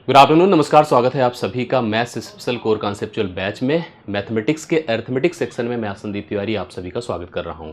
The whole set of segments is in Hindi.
गुड आफ्टरनून, नमस्कार। स्वागत है आप सभी का maths special core conceptual batch में। मैथमेटिक्स के अरिथमेटिक्स सेक्शन में मैं संदीप तिवारी आप सभी का स्वागत कर रहा हूं।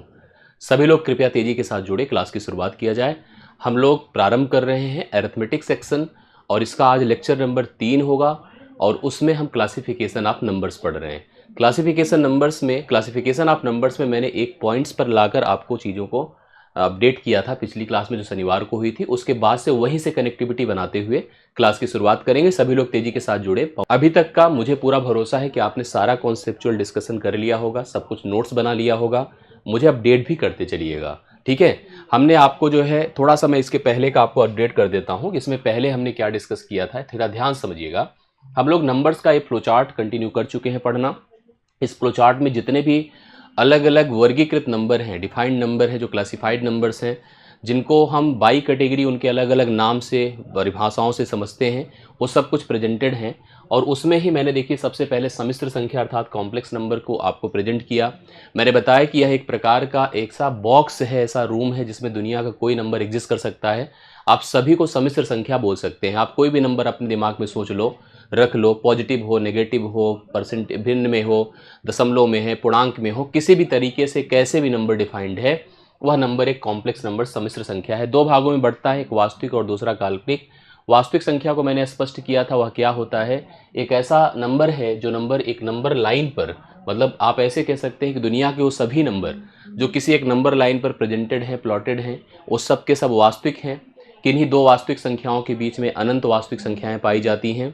सभी लोग कृपया तेजी के साथ जुड़े, क्लास की शुरुआत किया जाए। हम लोग प्रारंभ कर रहे हैं अरिथमेटिक्स सेक्शन और इसका आज लेक्चर नंबर 3 होगा और उसमें हम क्लासिफिकेशन ऑफ नंबर्स पढ़ रहे हैं। क्लासिफिकेशन ऑफ नंबर्स में मैंने एक पॉइंट्स पर लाकर आपको चीज़ों को अपडेट किया था पिछली क्लास में जो शनिवार को हुई थी। उसके बाद से वहीं से कनेक्टिविटी बनाते हुए क्लास की शुरुआत करेंगे। सभी लोग तेजी के साथ जुड़े। अभी तक का मुझे पूरा भरोसा है कि आपने सारा कॉन्सेप्चुअल डिस्कशन कर लिया होगा, सब कुछ नोट्स बना लिया होगा। मुझे अपडेट भी करते चलिएगा, ठीक है। हमने आपको जो है थोड़ा सा मैं इसके पहले का आपको अपडेट कर देता हूँ। इसमें पहले हमने क्या डिस्कस किया था, थोड़ा ध्यान समझिएगा। हम लोग नंबर्स का एक फ्लो चार्ट कंटिन्यू कर चुके हैं पढ़ना। इस फ्लो चार्ट में जितने भी अलग अलग वर्गीकृत नंबर हैं, डिफाइंड नंबर हैं, जो क्लासिफाइड नंबर्स हैं, जिनको हम बाई कैटेगरी उनके अलग अलग नाम से परिभाषाओं से समझते हैं, वो सब कुछ प्रेजेंटेड हैं। और उसमें ही मैंने देखिए सबसे पहले सम्मिश्र संख्या अर्थात कॉम्प्लेक्स नंबर को आपको प्रेजेंट किया। मैंने बताया कि यह एक प्रकार का एक सा बॉक्स है, ऐसा रूम है जिसमें दुनिया का कोई नंबर एग्जिस्ट कर सकता है। आप सभी को सम्मिश्र संख्या बोल सकते हैं। आप कोई भी नंबर अपने दिमाग में सोच लो, रख लो, पॉजिटिव हो, नेगेटिव हो, परसेंट भिन्न में हो, दशमलव में है, पूर्णांक में हो, किसी भी तरीके से कैसे भी नंबर डिफाइंड है, वह नंबर एक कॉम्प्लेक्स नंबर सम्मिश्र संख्या है। दो भागों में बढ़ता है, एक वास्तविक और दूसरा काल्पनिक। वास्तविक संख्या को मैंने स्पष्ट किया था, वह क्या होता है, एक ऐसा नंबर है जो नंबर एक नंबर लाइन पर, मतलब आप ऐसे कह सकते हैं कि दुनिया के वो सभी नंबर जो किसी एक नंबर लाइन पर प्रेजेंटेड हैं, प्लॉटेड हैं, वो सब के सब वास्तविक हैं। किन्हीं दो वास्तविक संख्याओं के बीच में अनंत वास्तविक संख्याएं पाई जाती हैं,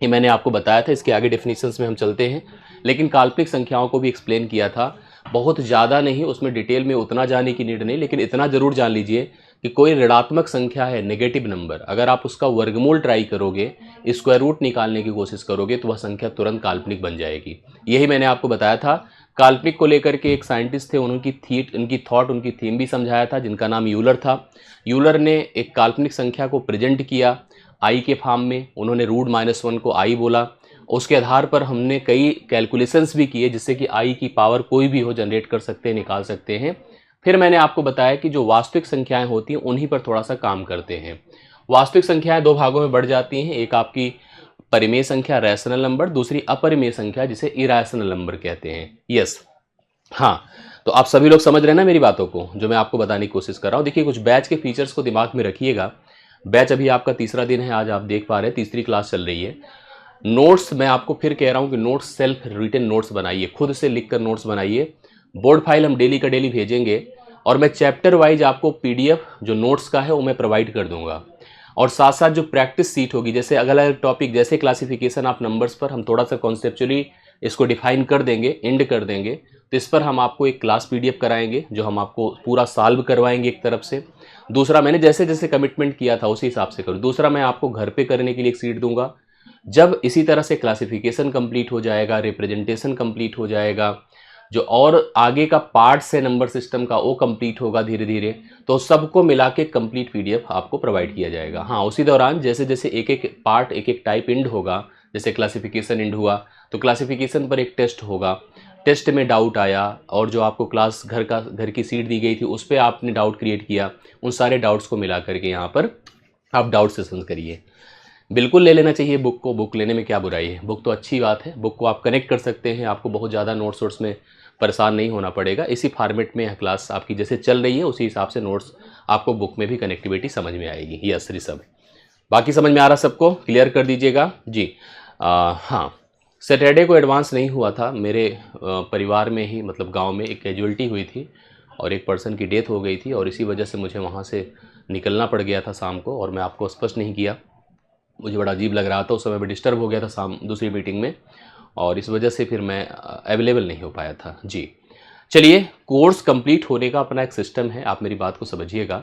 ये मैंने आपको बताया था। इसके आगे डेफिनेशंस में हम चलते हैं। लेकिन काल्पनिक संख्याओं को भी एक्सप्लेन किया था, बहुत ज़्यादा नहीं, उसमें डिटेल में उतना जाने की नीड नहीं, लेकिन इतना ज़रूर जान लीजिए कि कोई ऋणात्मक संख्या है, नेगेटिव नंबर, अगर आप उसका वर्गमूल ट्राई करोगे, स्क्वायर रूट निकालने की कोशिश करोगे, तो वह संख्या तुरंत काल्पनिक बन जाएगी। यही मैंने आपको बताया था। काल्पनिक को लेकर के एक साइंटिस्ट थे, उनकी थीम भी समझाया था, जिनका नाम यूलर था। यूलर ने एक काल्पनिक संख्या को प्रेजेंट किया आई के फॉर्म में। उन्होंने √-1 को आई बोला। उसके आधार पर हमने कई कैलकुलेशंस भी किए, जिससे कि आई की पावर कोई भी हो जनरेट कर सकते हैं, निकाल सकते हैं। फिर मैंने आपको बताया कि जो वास्तविक संख्याएं होती हैं उन्हीं पर थोड़ा सा काम करते हैं। वास्तविक संख्याएं दो भागों में बढ़ जाती हैं, एक आपकी परिमेय संख्या रैशनल नंबर, दूसरी अपरिमेय संख्या जिसे इरैशनल नंबर कहते हैं। यस, हाँ, तो आप सभी लोग समझ रहे हैं ना मेरी बातों को, जो मैं आपको बताने की कोशिश कर रहा हूँ। देखिए, कुछ बैच के फीचर्स को दिमाग में रखिएगा। बैच अभी आपका तीसरा दिन है, आज आप देख पा रहे हैं तीसरी क्लास चल रही है। नोट्स मैं आपको फिर कह रहा हूं कि नोट्स सेल्फ रिटन नोट्स बनाइए, खुद से लिखकर नोट्स बनाइए। बोर्ड फाइल हम डेली का डेली भेजेंगे और मैं चैप्टर वाइज आपको पीडीएफ जो नोट्स का है वो मैं प्रोवाइड कर दूंगा। और साथ साथ जो प्रैक्टिस सीट होगी, जैसे अलग अलग टॉपिक, जैसे क्लासिफिकेशन ऑफ नंबर्स पर हम थोड़ा सा कॉन्सेप्चुअली इसको डिफाइन कर देंगे, एंड कर देंगे, तो इस पर हम आपको एक क्लास पीडीएफ कराएंगे जो हम आपको पूरा सॉल्व करवाएंगे एक तरफ से। दूसरा, मैंने जैसे जैसे कमिटमेंट किया था उसी हिसाब से करूँ। दूसरा, मैं आपको घर पे करने के लिए एक सीट दूंगा। जब इसी तरह से क्लासिफिकेशन कंप्लीट हो जाएगा, रिप्रेजेंटेशन कंप्लीट हो जाएगा, जो और आगे का पार्ट्स है नंबर सिस्टम का वो कंप्लीट होगा धीरे धीरे, तो सबको मिला के कंप्लीट पीडीएफ आपको प्रोवाइड किया जाएगा। हाँ, उसी दौरान जैसे जैसे एक एक पार्ट, एक एक टाइप इंड होगा, जैसे क्लासिफिकेशन इंड हुआ तो क्लासिफिकेशन पर एक टेस्ट होगा। टेस्ट में डाउट आया और जो आपको क्लास घर की सीट दी गई थी उस पर आपने डाउट क्रिएट किया, उन सारे डाउट्स को मिला करके यहाँ पर आप डाउट सेशन करिए। बिल्कुल ले लेना चाहिए बुक को, बुक लेने में क्या बुराई है, बुक तो अच्छी बात है। बुक को आप कनेक्ट कर सकते हैं, आपको बहुत ज़्यादा नोट्स वोट्स में परेशान नहीं होना पड़ेगा। इसी फॉर्मेट में यह क्लास आपकी जैसे चल रही है उसी हिसाब से नोट्स आपको बुक में भी कनेक्टिविटी समझ में आएगी। यस ऋषभ, बाकी समझ में आ रहा सबको? क्लियर कर दीजिएगा जी। हाँ, सैटरडे को एडवांस नहीं हुआ था। मेरे परिवार में ही, मतलब गांव में एक कैजुअलिटी हुई थी और एक पर्सन की डेथ हो गई थी और इसी वजह से मुझे वहाँ से निकलना पड़ गया था शाम को, और मैं आपको स्पष्ट नहीं किया। मुझे बड़ा अजीब लग रहा था, उस समय मैं डिस्टर्ब हो गया था शाम दूसरी मीटिंग में, और इस वजह से फिर मैं अवेलेबल नहीं हो पाया था जी। चलिए, कोर्स कंप्लीट होने का अपना एक सिस्टम है, आप मेरी बात को समझिएगा।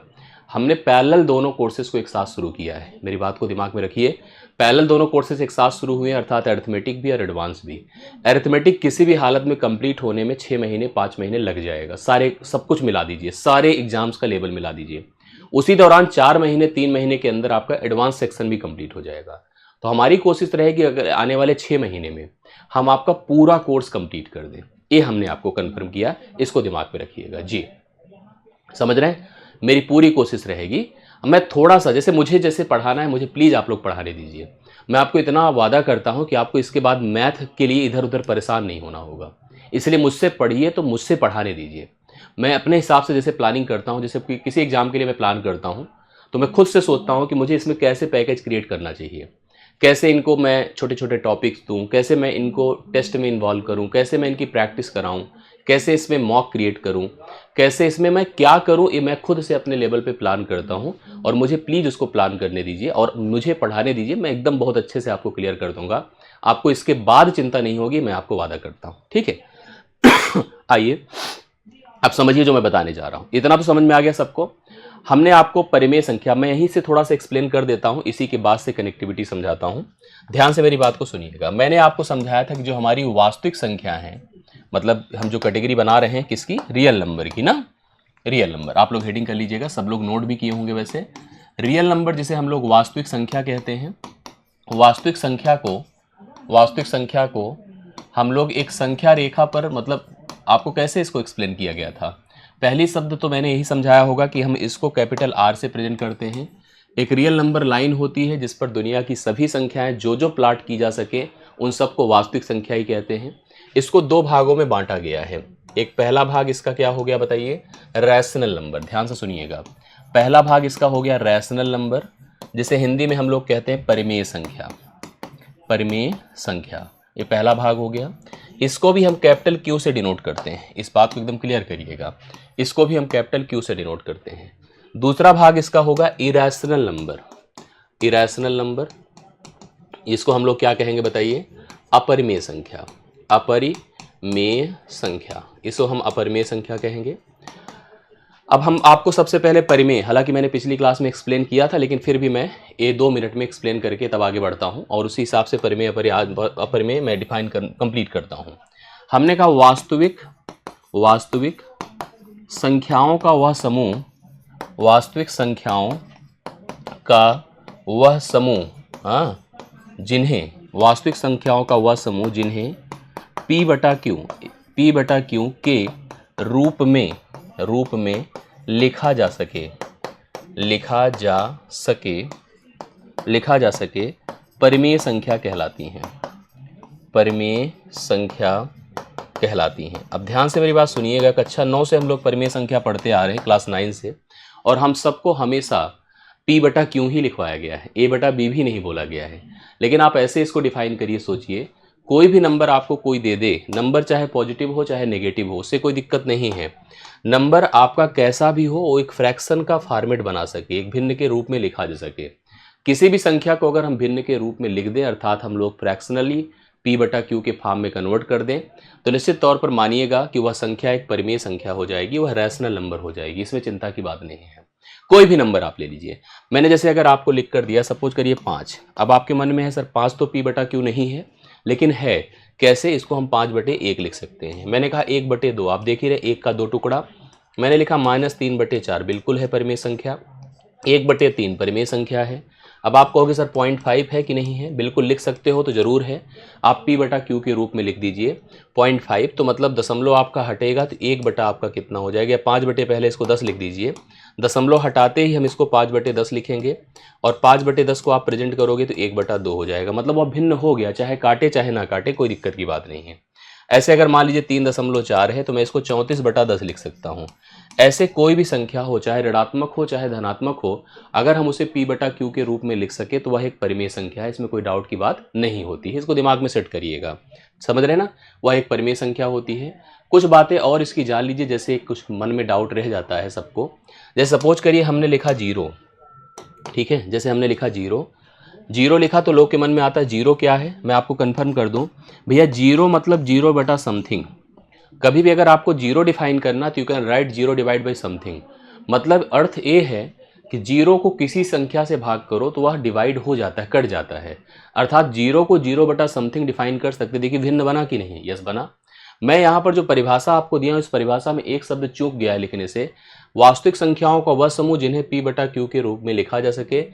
हमने पैरेलल दोनों कोर्सेज को एक साथ शुरू किया है, मेरी बात को दिमाग में रखिए। पैरेलल दोनों कोर्सेज एक साथ शुरू हुए हैं, अर्थात अरिथमेटिक भी और एडवांस भी। अरिथमेटिक किसी भी हालत में कंप्लीट होने में 6 महीने 5 महीने लग जाएगा, सारे सब कुछ मिला दीजिए, सारे एग्जाम्स का लेवल मिला दीजिए। उसी दौरान 4 महीने 3 महीने के अंदर आपका एडवांस सेक्शन भी कंप्लीट हो जाएगा। तो हमारी कोशिश रहेगी अगर आने वाले 6 महीने में हम आपका पूरा कोर्स कंप्लीट कर दें। ये हमने आपको कंफर्म किया, इसको दिमाग में रखिएगा जी। समझ रहे हैं? मेरी पूरी कोशिश रहेगी मैं थोड़ा सा जैसे पढ़ाना है मुझे प्लीज़ आप लोग पढ़ाने दीजिए। मैं आपको इतना वादा करता हूँ कि आपको इसके बाद मैथ के लिए इधर उधर परेशान नहीं होना होगा। इसलिए मुझसे पढ़िए तो मुझसे पढ़ाने दीजिए। मैं अपने हिसाब से जैसे प्लानिंग करता हूँ, जैसे किसी एग्जाम के लिए मैं प्लान करता हूँ तो मैं खुद से सोचता हूँ कि मुझे इसमें कैसे पैकेज क्रिएट करना चाहिए, कैसे इनको मैं छोटे छोटे टॉपिक्स दूँ, कैसे मैं इनको टेस्ट में इन्वॉल्व करूँ, कैसे मैं इनकी प्रैक्टिस कराऊँ, कैसे इसमें मॉक क्रिएट करूँ, कैसे इसमें मैं क्या करूँ, ये मैं खुद से अपने लेवल पे प्लान करता हूँ। और मुझे प्लीज़ उसको प्लान करने दीजिए और मुझे पढ़ाने दीजिए। मैं एकदम बहुत अच्छे से आपको क्लियर कर दूंगा। आपको इसके बाद चिंता नहीं होगी, मैं आपको वादा करता हूँ। ठीक है। आइए अब समझिए जो मैं बताने जा रहा हूँ। इतना तो समझ में आ गया सबको। हमने आपको परिमेय संख्या, मैं यहीं से थोड़ा सा एक्सप्लेन कर देता हूँ, इसी के बाद से कनेक्टिविटी समझाता हूँ। ध्यान से मेरी बात को सुनिएगा। मैंने आपको समझाया था कि जो हमारी वास्तविक संख्या है, मतलब हम जो कैटेगरी बना रहे हैं किसकी, रियल नंबर की ना, रियल नंबर। आप लोग हेडिंग कर लीजिएगा, सब लोग नोट भी किए होंगे वैसे। रियल नंबर जिसे हम लोग वास्तविक संख्या कहते हैं। वास्तविक संख्या को हम लोग एक संख्या रेखा पर, मतलब आपको कैसे इसको एक्सप्लेन किया गया था, पहली शब्द तो मैंने यही समझाया होगा कि हम इसको कैपिटल आर से प्रेजेंट करते हैं। एक रियल नंबर लाइन होती है जिस पर दुनिया की सभी संख्याएं जो प्लाट की जा सके उन सबको वास्तविक संख्या ही कहते हैं। इसको दो भागों में बांटा गया है। एक पहला भाग इसका क्या हो गया बताइए, रैशनल नंबर। ध्यान से सुनिएगा, पहला भाग इसका हो गया रैशनल नंबर, जिसे हिंदी में हम लोग कहते हैं परिमेय संख्या। परिमेय संख्या ये पहला भाग हो गया। इसको भी हम कैपिटल क्यू से डिनोट करते हैं, इस बात को एकदम क्लियर करिएगा। इसको भी हम कैपिटल क्यू से डिनोट करते हैं। दूसरा भाग इसका होगा इरेशनल नंबर। इरेशनल नंबर, इसको हम लोग क्या कहेंगे बताइए, अपरिमेय संख्या। अपरिमेय संख्या, इसको हम अपरिमेय संख्या कहेंगे। अब हम आपको सबसे पहले परिमेय, हालांकि मैंने पिछली क्लास में एक्सप्लेन किया था, लेकिन फिर भी मैं ये 2 मिनट में एक्सप्लेन करके तब आगे बढ़ता हूं और उसी हिसाब से परिमेय अपरिमेय मैं डिफाइन कंप्लीट करता हूं। हमने कहा वास्तविक संख्याओं का वह समूह, वास्तविक संख्याओं का वह समूह, हाँ, जिन्हें, वास्तविक संख्याओं का वह समूह जिन्हें P बटा Q के रूप में लिखा जा सके परिमेय संख्या कहलाती हैं। परिमेय संख्या कहलाती हैं। अब ध्यान से मेरी बात सुनिएगा। कक्षा 9 से हम लोग परिमेय संख्या पढ़ते आ रहे हैं, क्लास 9 से, और हम सबको हमेशा P बटा Q ही लिखवाया गया है, A बटा B भी नहीं बोला गया है। लेकिन आप ऐसे इसको डिफाइन करिए, सोचिए, कोई भी नंबर आपको कोई दे दे, नंबर चाहे पॉजिटिव हो चाहे नेगेटिव हो, उससे कोई दिक्कत नहीं है। नंबर आपका कैसा भी हो, वो एक फ्रैक्शन का फॉर्मेट बना सके, एक भिन्न के रूप में लिखा जा सके। किसी भी संख्या को अगर हम भिन्न के रूप में लिख दें, अर्थात हम लोग फ्रैक्शनली P बटा Q के फॉर्म में कन्वर्ट कर दें, तो निश्चित तौर पर मानिएगा कि वह संख्या एक परिमेय संख्या हो जाएगी, वह रैशनल नंबर हो जाएगी। इसमें चिंता की बात नहीं है। कोई भी नंबर आप ले लीजिए। मैंने जैसे अगर आपको लिख कर दिया, सपोज करिए 5, अब आपके मन में है सर 5 तो P बटा Q नहीं है, लेकिन है कैसे, इसको हम 5/1 लिख सकते हैं। मैंने कहा 1/2, आप देख ही रहे, 1 का 2 टुकड़ा। मैंने लिखा -3/4, बिल्कुल है परिमेय संख्या। 1/3 परिमेय संख्या है। अब आप कहोगे सर 0.5 है कि नहीं है, बिल्कुल लिख सकते हो, तो ज़रूर है। आप P बटा Q के रूप में लिख दीजिए 0.5, तो मतलब दशमलव आपका हटेगा तो 1 बटा आपका कितना हो जाएगा, 5 बटे पहले इसको 10 लिख दीजिए, दशमलव हटाते ही हम इसको 5/10 लिखेंगे, और 5/10 को आप प्रेजेंट करोगे तो 1/2 हो जाएगा। मतलब वह भिन्न हो गया, चाहे काटे चाहे ना काटे, कोई दिक्कत की बात नहीं है। ऐसे अगर मान लीजिए 3.4 है तो मैं इसको 34/10 लिख सकता हूँ। ऐसे कोई भी संख्या हो, चाहे ऋणात्मक हो चाहे धनात्मक हो, अगर हम उसे P बटा Q के रूप में लिख सके तो वह एक परिमेय संख्या है, इसमें कोई डाउट की बात नहीं होती है। इसको दिमाग में सेट करिएगा, समझ रहे ना, वह एक परिमेय संख्या होती है। कुछ बातें और इसकी जान लीजिए, जैसे कुछ मन में डाउट रह जाता है सबको। जैसे सपोज करिए हमने लिखा 0, ठीक है, जैसे हमने लिखा 0 लिखा तो लोग के मन में आता है 0 क्या है। मैं आपको कंफर्म कर दूं भैया, 0 मतलब 0 बटा समथिंग। कभी भी अगर आपको 0 डिफाइन करना तो you can write 0 divide by something. मतलब अर्थ ये है कि 0 को किसी संख्या से भाग करो तो वह डिवाइड हो जाता है, कट जाता है। अर्थात 0 को 0 बटा समथिंग डिफाइन कर सकते। देखिए भिन्न बना कि नहीं, यस बना। मैं यहाँ पर जो परिभाषा आपको दिया, उस परिभाषा में एक शब्द चूक गया है लिखने से। वास्तविक संख्याओं का वह समूह जिन्हें P बटा Q के रूप में लिखा जा सके,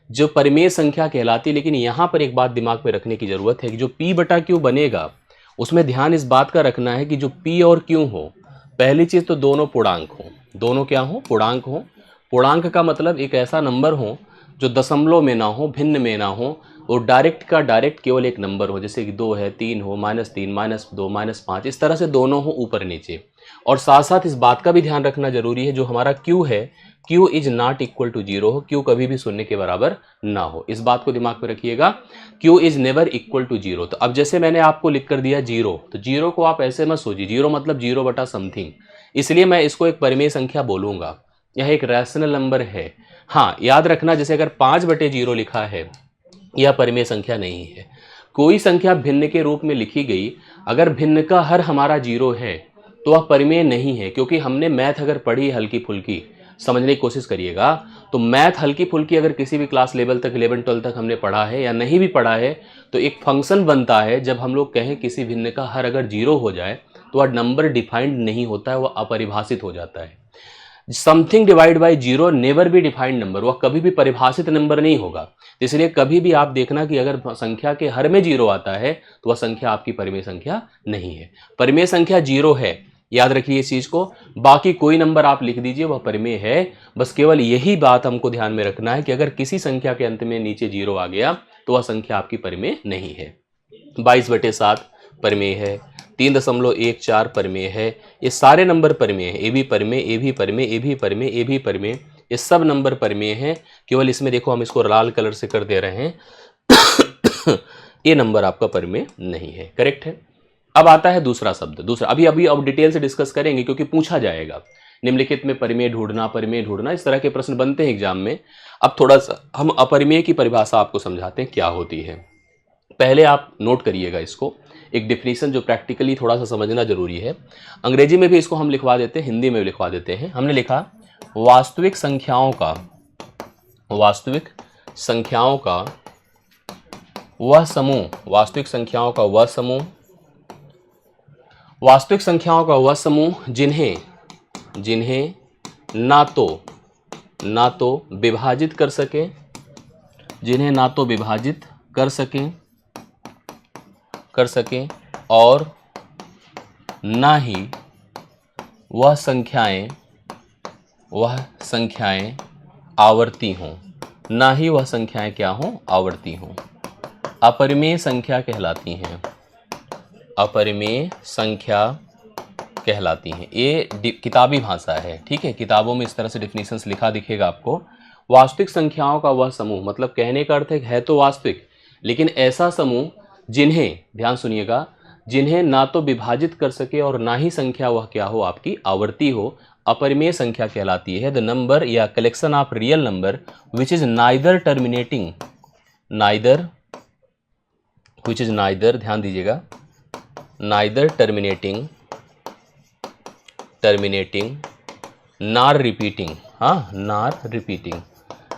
जो परिमेय संख्या कहलाती। लेकिन यहाँ पर एक बात दिमाग में रखने की जरूरत है कि जो P बटा Q बनेगा उसमें ध्यान इस बात का रखना है कि जो P और Q हो, पहली चीज तो दोनों पूर्णांक हो। दोनों क्या हो, पूर्णांक हो। पूर्णांक का मतलब एक ऐसा नंबर हो जो दशमलव में ना हो, भिन्न में ना हो, और डायरेक्ट का डायरेक्ट केवल एक नंबर हो, जैसे कि 2 है, 3 हो, -3, -2, -5, इस तरह से दोनों हो ऊपर नीचे। और साथ साथ इस बात का भी ध्यान रखना जरूरी है, जो हमारा Q है, Q is not equal to 0 हो, Q कभी भी शून्य के बराबर ना हो, इस बात को दिमाग में रखिएगा। Q is never equal to 0। तो अब जैसे मैंने आपको लिख कर दिया 0, तो 0 को आप ऐसे मत सोचिए, 0 मतलब 0 बटा समथिंग, इसलिए मैं इसको एक परिमेय संख्या बोलूंगा। यह एक रैशनल नंबर है। हाँ, याद रखना, जैसे अगर 5/0 लिखा है, यह परिमेय संख्या नहीं है। कोई संख्या भिन्न के रूप में लिखी गई, अगर भिन्न का हर हमारा 0 है तो वह परिमेय नहीं है, क्योंकि हमने मैथ अगर पढ़ी हल्की फुल्की, समझने की कोशिश करिएगा, तो मैथ हल्की फुल्की अगर किसी भी क्लास लेवल तक 11-12 तक हमने पढ़ा है या नहीं भी पढ़ा है, तो एक फंक्शन बनता है, जब हम लोग कहें किसी भिन्न का हर अगर 0 हो जाए तो वह नंबर डिफाइंड नहीं होता है, वह अपरिभाषित हो जाता है। Something divide by 0 never be defined number, वह कभी भी परिभाषित नंबर नहीं होगा। इसलिए कभी भी आप देखना कि अगर संख्या के हर में 0 आता है तो वह संख्या आपकी परिमेय संख्या नहीं है। परिमेय संख्या 0 है, याद रखिए इस चीज को। बाकी कोई नंबर आप लिख दीजिए, वह परिमेय है। बस केवल यही बात हमको ध्यान में रखना है कि अगर किसी संख्या के अंत में नीचे 0 आ गया तो वह संख्या आपकी परिमेय नहीं है। 22/7 परिमेय है, 3.14 परिमेय है, ये सारे नंबर परिमेय है। ए भी परिमेय, ए भी परिमेय, ए भी परिमेय, ए भी परिमेय, ये सब नंबर परिमेय हैं। केवल इसमें देखो हम इसको लाल कलर से कर दे रहे हैं ये नंबर आपका परिमेय नहीं है। करेक्ट है। अब आता है दूसरा शब्द, दूसरा अभी अब डिटेल से डिस्कस करेंगे, क्योंकि पूछा जाएगा निम्नलिखित में परिमेय ढूंढना, इस तरह के प्रश्न बनते हैं एग्जाम में। अब थोड़ा सा हम अपरिमेय की परिभाषा आपको समझाते हैं क्या होती है। पहले आप नोट करिएगा इसको, एक डिफिनीशन जो प्रैक्टिकली थोड़ा सा समझना जरूरी है। अंग्रेजी में भी इसको हम लिखवा देते हैं, हिंदी में भी लिखवा देते हैं। हमने लिखा वास्तविक संख्याओं का वह समूह जिन्हें ना तो विभाजित कर सकें और ना ही वह संख्याएं आवर्ती हों, आवर्ती हों, अपरिमेय संख्या कहलाती हैं। ये किताबी भाषा है, ठीक है। किताबों में इस तरह से डिफिनीशंस लिखा दिखेगा आपको। वास्तविक संख्याओं का वह समूह, मतलब कहने का अर्थ है तो वास्तविक, लेकिन ऐसा समूह जिन्हें, ध्यान सुनिएगा, जिन्हें ना तो विभाजित कर सके और ना ही संख्या वह क्या हो, आपकी आवर्ती हो, अपरिमेय संख्या कहलाती है। द नंबर या collection of real number which is neither terminating, ध्यान दीजिएगा, नाइदर टर्मिनेटिंग नार रिपीटिंग। हाँ, नार रिपीटिंग,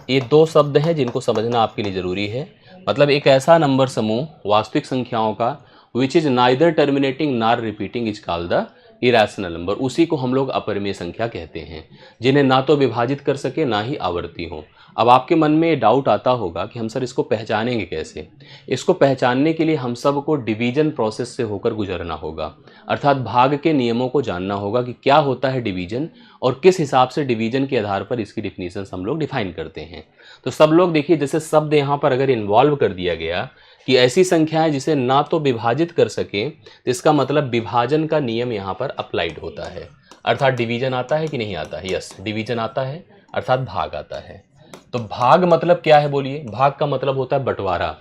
ये दो शब्द हैं जिनको समझना आपके लिए जरूरी है। मतलब एक ऐसा नंबर समूह वास्तविक संख्याओं का विच इज नाइदर टर्मिनेटिंग नार repeating is called the irrational number, उसी को हम लोग अपरिमेय संख्या कहते हैं, जिन्हें ना तो विभाजित कर सके ना ही आवर्ती हो। अब आपके मन में डाउट आता होगा कि हम सर इसको पहचानेंगे कैसे। इसको पहचानने के लिए हम सब को डिवीजन प्रोसेस से होकर गुजरना होगा, अर्थात भाग के नियमों को जानना होगा कि क्या होता है डिवीजन और किस हिसाब से डिवीजन के आधार पर इसकी डिफिनीशन हम लोग डिफाइन करते हैं। तो सब लोग देखिए, जैसे शब्द यहाँ पर अगर इन्वॉल्व कर दिया गया कि ऐसी संख्या है जिसे ना तो विभाजित कर सके, तो इसका मतलब विभाजन का नियम यहाँ पर अप्लाइड होता है, अर्थात डिवीजन आता है कि नहीं आता है। यस, डिवीजन आता है, अर्थात भाग आता है। तो भाग मतलब क्या है बोलिए। भाग का मतलब होता है बंटवारा,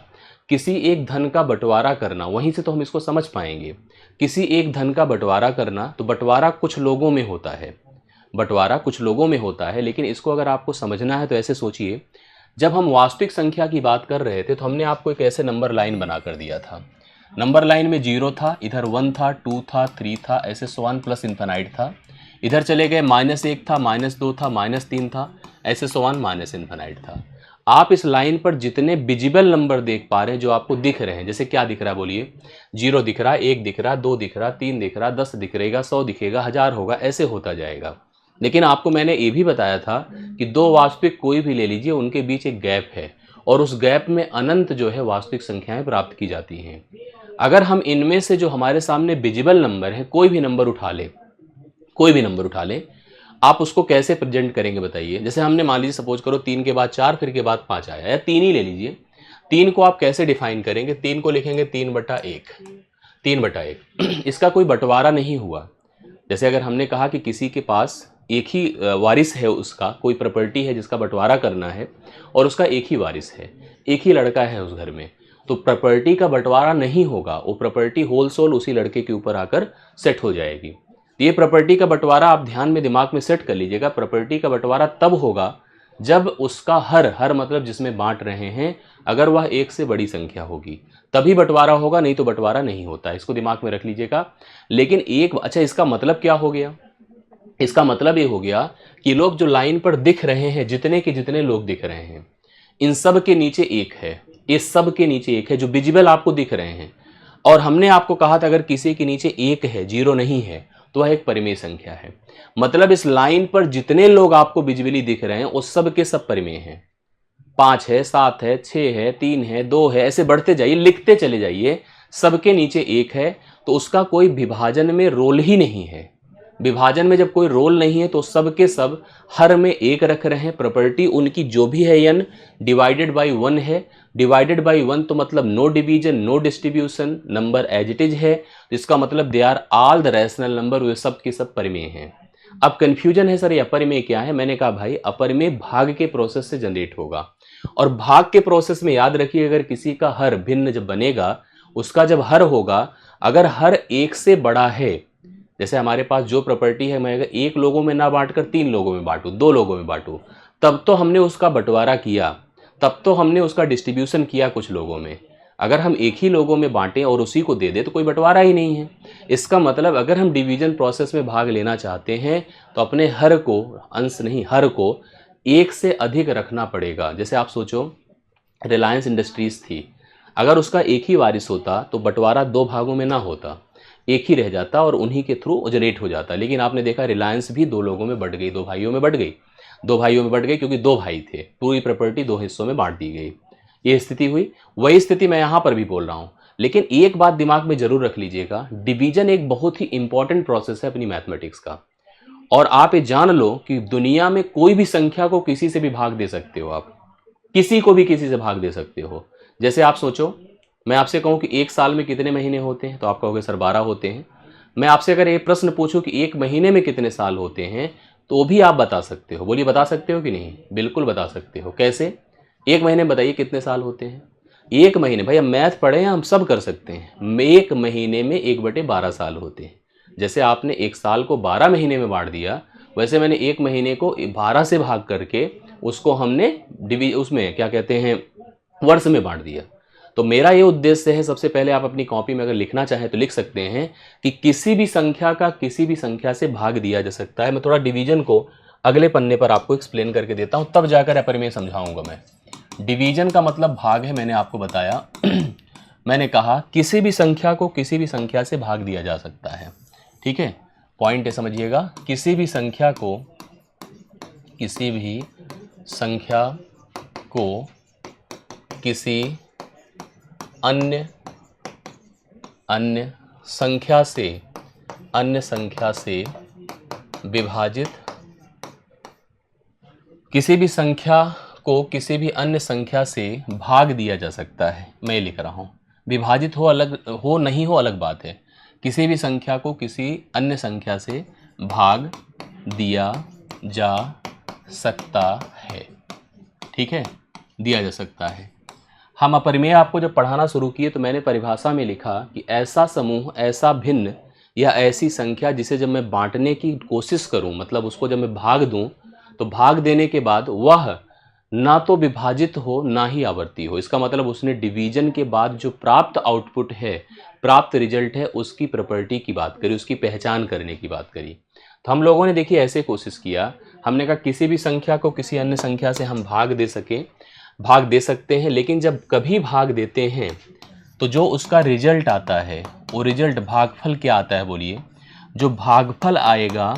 किसी एक धन का बंटवारा करना। वहीं से तो हम इसको समझ पाएंगे, किसी एक धन का बंटवारा करना। तो बंटवारा कुछ लोगों में होता है, लेकिन इसको अगर आपको समझना है तो ऐसे सोचिए, जब हम वास्तविक संख्या की बात कर रहे थे तो हमने आपको एक ऐसे नंबर लाइन बना कर दिया था। नंबर लाइन में 0 था, इधर 1 था, 2 था, 3 था, ऐसे 1 प्लस इन्फिनाइट था। इधर चले गए, -1 था, -2 था, -3 था, ऐसे 1 माइनस इन्फिनाइट था। आप इस लाइन पर जितने विजिबल नंबर देख पा रहे हैं, जो आपको दिख रहे हैं, जैसे क्या दिख रहा है बोलिए। 0 दिख रहा, 1 दिख रहा, 2 दिख रहा, 3 दिख रहा, 10 दिखेगा, 100 दिखेगा, 1000 होगा, ऐसे होता जाएगा। लेकिन आपको मैंने ये भी बताया था कि दो वास्तविक कोई भी ले लीजिए, उनके बीच एक गैप है और उस गैप में अनंत जो है वास्तविक संख्याएं प्राप्त की जाती हैं। अगर हम इनमें से जो हमारे सामने विजिबल नंबर है, कोई भी नंबर उठा ले, आप उसको कैसे प्रेजेंट करेंगे बताइए। जैसे हमने मान लीजिए सपोज करो 3 के बाद 4 फिर के बाद 5 आया, या 3 ही ले लीजिए। 3 को आप कैसे डिफाइन करेंगे? 3 को लिखेंगे 3/1, 3/1। इसका कोई बंटवारा नहीं हुआ। जैसे अगर हमने कहा कि किसी के पास एक ही वारिस है, उसका कोई प्रॉपर्टी है जिसका बंटवारा करना है और उसका एक ही वारिस है, एक ही लड़का है उस घर में, तो प्रॉपर्टी का बंटवारा नहीं होगा। वो प्रॉपर्टी होल सोल उसी लड़के के ऊपर आकर सेट हो जाएगी। ये प्रॉपर्टी का बंटवारा आप ध्यान में दिमाग में सेट कर लीजिएगा। प्रॉपर्टी का बंटवारा तब होगा जब उसका हर मतलब जिसमें बांट रहे हैं, अगर वह एक से बड़ी संख्या होगी तभी बंटवारा होगा, नहीं तो बंटवारा नहीं होता। इसको दिमाग में रख लीजिएगा। लेकिन अच्छा, इसका मतलब क्या हो गया? इसका मतलब ये हो गया कि लोग जो लाइन पर दिख रहे हैं, जितने के जितने लोग दिख रहे हैं, इन सब के नीचे एक है। इस सब के नीचे एक है जो विजिबल आपको दिख रहे हैं। और हमने आपको कहा था अगर किसी के नीचे एक है, जीरो नहीं है, तो वह एक परिमेय संख्या है। मतलब इस लाइन पर जितने लोग आपको विजिबली दिख रहे हैं उस सब के सब परिमेय हैं। 5 है, 7 है, 6 है, 3 है, 2 है, ऐसे बढ़ते जाइए, लिखते चले जाइए। सबके नीचे एक है तो उसका कोई विभाजन में रोल ही नहीं है। विभाजन में जब कोई रोल नहीं है तो सब के सब हर में एक रख रहे हैं। प्रॉपर्टी उनकी जो भी है n डिवाइडेड बाई 1 है। डिवाइडेड बाई 1 तो मतलब no division, no distribution, number as it is है। तो इसका मतलब they are all the rational number, वे सब के सब परिमेय हैं। अब कंफ्यूजन है सर ये अपरिमेय क्या है? मैंने कहा भाई अपरिमेय भाग के प्रोसेस से जनरेट होगा। और भाग के प्रोसेस में याद रखिए, अगर किसी का हर भिन्न जब बनेगा, उसका जब हर होगा, अगर हर एक से बड़ा है, जैसे हमारे पास जो प्रॉपर्टी है, मैं अगर एक लोगों में ना बांटकर 3 लोगों में बांटूं, 2 लोगों में बांटूं, तब तो हमने उसका बंटवारा किया, तब तो हमने उसका डिस्ट्रीब्यूशन किया कुछ लोगों में। अगर हम एक ही लोगों में बांटें और उसी को दे दें तो कोई बंटवारा ही नहीं है। इसका मतलब अगर हम डिवीजन प्रोसेस में भाग लेना चाहते हैं तो अपने हर को, अंश नहीं हर को, एक से अधिक रखना पड़ेगा। जैसे आप सोचो रिलायंस इंडस्ट्रीज थी, अगर उसका एक ही वारिस होता तो बंटवारा 2 भागों में ना होता, एक ही रह जाता और उन्हीं के थ्रू जनरेट हो जाता। लेकिन आपने देखा रिलायंस भी 2 लोगों में बट गई, 2 भाइयों में बट गई। 2 भाइयों में बट गई क्योंकि 2 भाई थे, पूरी प्रॉपर्टी 2 हिस्सों में बांट दी गई। ये स्थिति हुई। वही स्थिति मैं यहाँ पर भी बोल रहा हूँ। लेकिन एक बात दिमाग में जरूर रख लीजिएगा, डिवीजन एक बहुत ही इंपॉर्टेंट प्रोसेस है अपनी मैथमेटिक्स का। और आप ये जान लो कि दुनिया में कोई भी संख्या को किसी से भी भाग दे सकते हो आप, किसी को भी किसी से भाग दे सकते हो। जैसे आप सोचो, मैं आपसे कहूं कि एक साल में कितने महीने होते हैं, तो आप कहोगे सर 12 होते हैं। मैं आपसे अगर एक प्रश्न पूछूं कि एक महीने में कितने साल होते हैं, तो भी आप बता सकते हो। बोलिए बता सकते हो कि नहीं? बिल्कुल बता सकते हो। कैसे? एक महीने में बताइए कितने साल होते हैं। एक महीने, भाई हम मैथ पढ़े हैं, हम सब कर सकते हैं। एक महीने में 1/12 साल होते हैं। जैसे आपने एक साल को 12 महीने में बांट दिया, वैसे मैंने एक महीने को 12 से भाग करके उसको हमने उसमें क्या कहते हैं, वर्ष में बांट दिया। तो मेरा ये उद्देश्य है, सबसे पहले आप अपनी कॉपी में अगर लिखना चाहें तो लिख सकते हैं कि किसी भी संख्या का किसी भी संख्या से भाग दिया जा सकता है। मैं थोड़ा डिवीजन को अगले पन्ने पर आपको एक्सप्लेन करके देता हूं, तब जाकर अपरिमेय समझाऊंगा मैं। डिवीजन का मतलब भाग है, मैंने आपको बताया। मैंने कहा किसी भी संख्या को किसी भी संख्या से भाग दिया जा सकता है। ठीक है, पॉइंट है, समझिएगा। किसी भी संख्या को किसी अन्य संख्या से विभाजित, किसी भी संख्या को किसी भी अन्य संख्या से भाग दिया जा सकता है। मैं लिख रहा हूं, विभाजित हो अलग हो नहीं हो अलग बात है। किसी भी संख्या को किसी अन्य संख्या से भाग दिया जा सकता है। ठीक है, दिया जा सकता है। हम अपरिमेय आपको जब पढ़ाना शुरू किए तो मैंने परिभाषा में लिखा कि ऐसा समूह, ऐसा भिन्न या ऐसी संख्या जिसे जब मैं बांटने की कोशिश करूं, मतलब उसको जब मैं भाग दूं, तो भाग देने के बाद वह ना तो विभाजित हो ना ही आवर्ती हो। इसका मतलब उसने डिवीजन के बाद जो प्राप्त आउटपुट है, प्राप्त रिजल्ट है, उसकी प्रॉपर्टी की बात करी, उसकी पहचान करने की बात करी। तो हम लोगों ने देखिए ऐसे कोशिश किया, हमने कहा किसी भी संख्या को किसी अन्य संख्या से हम भाग दे सकते हैं। लेकिन जब कभी भाग देते हैं तो जो उसका रिजल्ट आता है, वो रिजल्ट भागफल क्या आता है बोलिए? जो भागफल आएगा,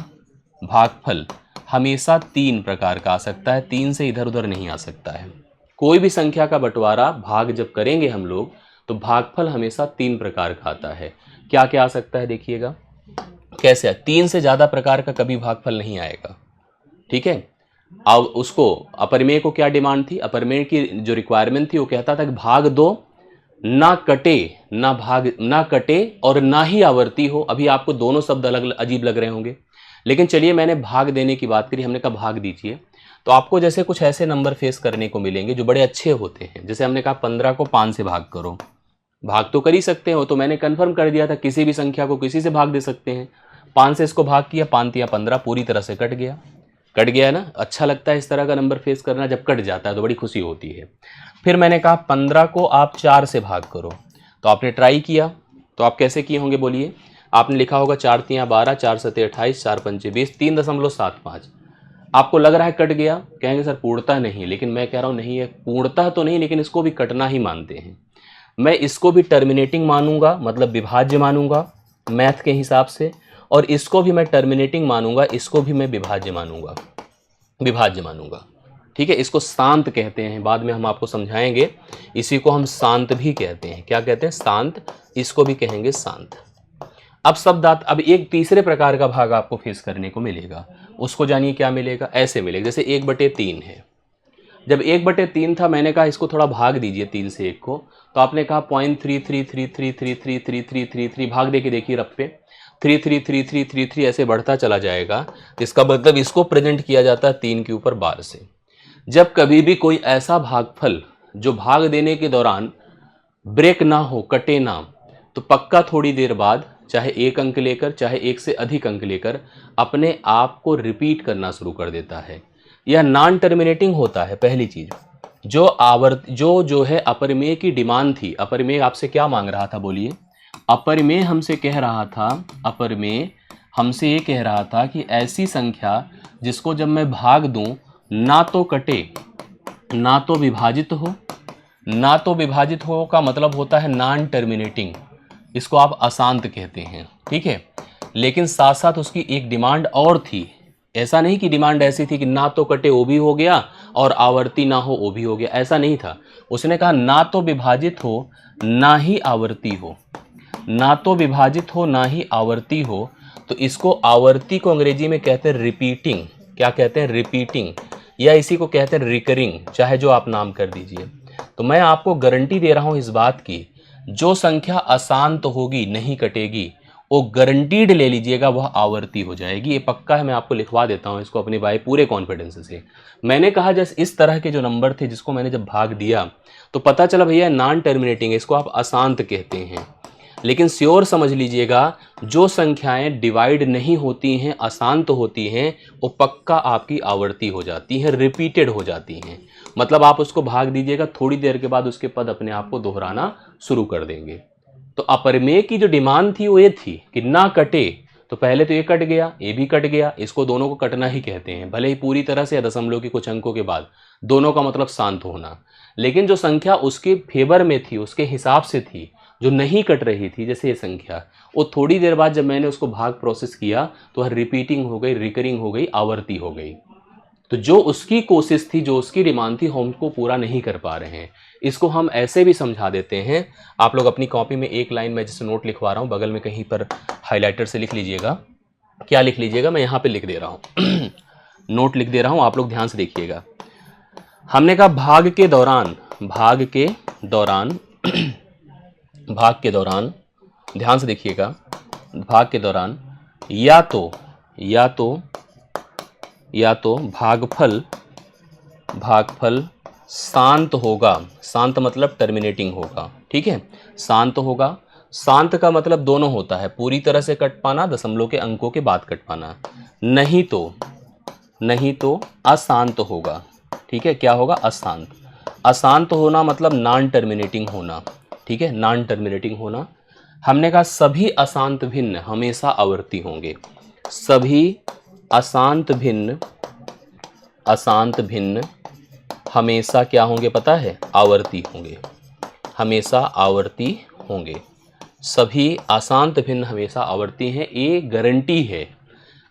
भागफल हमेशा 3 प्रकार का आ सकता है, 3 से इधर उधर नहीं आ सकता है। कोई भी संख्या का बंटवारा भाग जब करेंगे हम लोग तो भागफल हमेशा 3 प्रकार का आता है। क्या क्या आ सकता है देखिएगा कैसे? 3 से ज़्यादा प्रकार का कभी भागफल नहीं आएगा। ठीक है। अब उसको अपरिमेय को क्या डिमांड थी, अपरिमेय की जो रिक्वायरमेंट थी वो कहता था कि भाग दो, ना कटे, ना कटे और ना ही आवर्ती हो। अभी आपको दोनों शब्द अलग अजीब लग रहे होंगे, लेकिन चलिए मैंने भाग देने की बात करी, हमने कहा भाग दीजिए, तो आपको जैसे कुछ ऐसे नंबर फेस करने को मिलेंगे जो बड़े अच्छे होते हैं। जैसे हमने कहा 15 को 5 से भाग करो, भाग तो कर ही सकते हो, तो मैंने कंफर्म कर दिया था किसी भी संख्या को किसी से भाग दे सकते हैं। 5 से इसको भाग किया, 5 या 15 पूरी तरह से कट गया। कट गया है ना, अच्छा लगता है इस तरह का नंबर फेस करना, जब कट जाता है तो बड़ी खुशी होती है। फिर मैंने कहा 15 को आप 4 से भाग करो, तो आपने ट्राई किया, तो आप कैसे किए होंगे बोलिए। आपने लिखा होगा 4 तियाँ 12, 4 सते 28, 4 पंचे 20, 3.75। आपको लग रहा है कट गया, कहेंगे सर पूर्णतः नहीं, लेकिन मैं कह रहा हूँ नहीं है, पूर्णतः तो नहीं, लेकिन इसको भी कटना ही मानते हैं। मैं इसको भी टर्मिनेटिंग मानूंगा, मतलब विभाज्य मानूंगा मैथ के हिसाब से, और इसको भी मैं टर्मिनेटिंग मानूंगा, इसको भी मैं विभाज्य मानूंगा, विभाज्य मानूंगा। ठीक है, इसको शांत कहते हैं, बाद में हम आपको समझाएंगे। इसी को हम शांत भी कहते हैं। क्या कहते हैं? शांत। इसको भी कहेंगे शांत। अब शब्दार्थ, अब एक तीसरे प्रकार का भाग आपको फेस करने को मिलेगा, उसको जानिए क्या मिलेगा। ऐसे मिलेगा जैसे 1/3 है। जब 1/3 था, मैंने कहा इसको थोड़ा भाग दीजिए 3 से 1 को, तो आपने कहा 0.3333333333 भाग दे के देखिए रफ पे 333333 ऐसे बढ़ता चला जाएगा। इसका मतलब इसको प्रेजेंट किया जाता है 3 के ऊपर बार से। जब कभी भी कोई ऐसा भागफल जो भाग देने के दौरान ब्रेक ना हो, कटे ना, तो पक्का थोड़ी देर बाद चाहे 1 अंक लेकर चाहे 1 से अधिक अंक लेकर अपने आप को रिपीट करना शुरू कर देता है। यह नॉन टर्मिनेटिंग होता है। पहली चीज जो है अपरिमेय की डिमांड थी। अपरिमेय आपसे क्या मांग रहा था बोलिए। अपरिमेय हमसे कह रहा था, अपरिमेय हमसे ये कह रहा था कि ऐसी संख्या जिसको जब मैं भाग दूं ना तो कटे ना तो विभाजित हो। ना तो विभाजित हो का मतलब होता है नॉन टर्मिनेटिंग, इसको आप अशांत कहते हैं। ठीक है, लेकिन साथ साथ उसकी एक डिमांड और थी। ऐसा नहीं कि डिमांड ऐसी थी कि ना तो कटे वो भी हो गया और आवर्ती ना हो वो भी हो गया, ऐसा नहीं था। उसने कहा ना तो विभाजित हो ना ही आवर्ती हो, ना तो विभाजित हो ना ही आवर्ती हो। तो इसको आवर्ती को अंग्रेजी में कहते हैं रिपीटिंग। क्या कहते हैं? रिपीटिंग, या इसी को कहते हैं रिकरिंग, चाहे जो आप नाम कर दीजिए। तो मैं आपको गारंटी दे रहा हूं इस बात की, जो संख्या अशांत होगी, नहीं कटेगी, वो गारंटीड ले लीजिएगा वह आवर्ती हो जाएगी। ये पक्का है, मैं आपको लिखवा देता हूं इसको अपने भाई पूरे कॉन्फिडेंस से। मैंने कहा जैसे इस तरह के जो नंबर थे जिसको मैंने जब भाग दिया तो पता चला भैया नॉन टर्मिनेटिंग, इसको आप अशांत कहते हैं। लेकिन श्योर समझ लीजिएगा, जो संख्याएं डिवाइड नहीं होती हैं, अशांत होती हैं, वो पक्का आपकी आवर्ती हो जाती हैं, रिपीटेड हो जाती हैं। मतलब आप उसको भाग दीजिएगा, थोड़ी देर के बाद उसके पद अपने आप को दोहराना शुरू कर देंगे। तो अपरिमेय की जो डिमांड थी वो ये थी कि ना कटे, तो पहले तो ये कट गया, ये भी कट गया, इसको दोनों को कटना ही कहते हैं, भले ही पूरी तरह से या दशमलव के कुछ अंकों के बाद, दोनों का मतलब शांत होना। लेकिन जो संख्या उसके फेवर में थी, उसके हिसाब से थी, जो नहीं कट रही थी, जैसे ये संख्या, वो थोड़ी देर बाद जब मैंने उसको भाग प्रोसेस किया तो वह रिपीटिंग हो गई, रिकरिंग हो गई, आवर्ती हो गई। तो जो उसकी कोशिश थी, जो उसकी डिमांड थी, हम उसको पूरा नहीं कर पा रहे हैं। इसको हम ऐसे भी समझा देते हैं। आप लोग अपनी कॉपी में एक लाइन में जैसे नोट लिखवा रहा हूँ, बगल में कहीं पर हाइलाइटर से लिख लीजिएगा। क्या लिख लीजिएगा, मैं यहाँ पे लिख दे रहा हूँ नोट लिख दे रहा हूँ, आप लोग ध्यान से देखिएगा। हमने कहा भाग के दौरान, भाग के दौरान भाग के दौरान ध्यान से देखिएगा, भाग के दौरान या तो भागफल शांत होगा। शांत मतलब टर्मिनेटिंग होगा। ठीक है, शांत होगा। शांत का मतलब दोनों होता है, पूरी तरह से कट पाना, दशमलव के अंकों के बाद कट पाना। नहीं तो अशांत होगा। ठीक है, क्या होगा? अशांत। अशांत होना मतलब नॉन टर्मिनेटिंग होना। ठीक है, नॉन टर्मिनेटिंग होना। हमने कहा सभी अशांत भिन्न हमेशा आवर्ती होंगे। सभी अशांत भिन्न हमेशा क्या होंगे पता है? आवर्ती होंगे, हमेशा आवर्ती होंगे। सभी अशांत भिन्न हमेशा आवर्ती हैं, ये गारंटी है।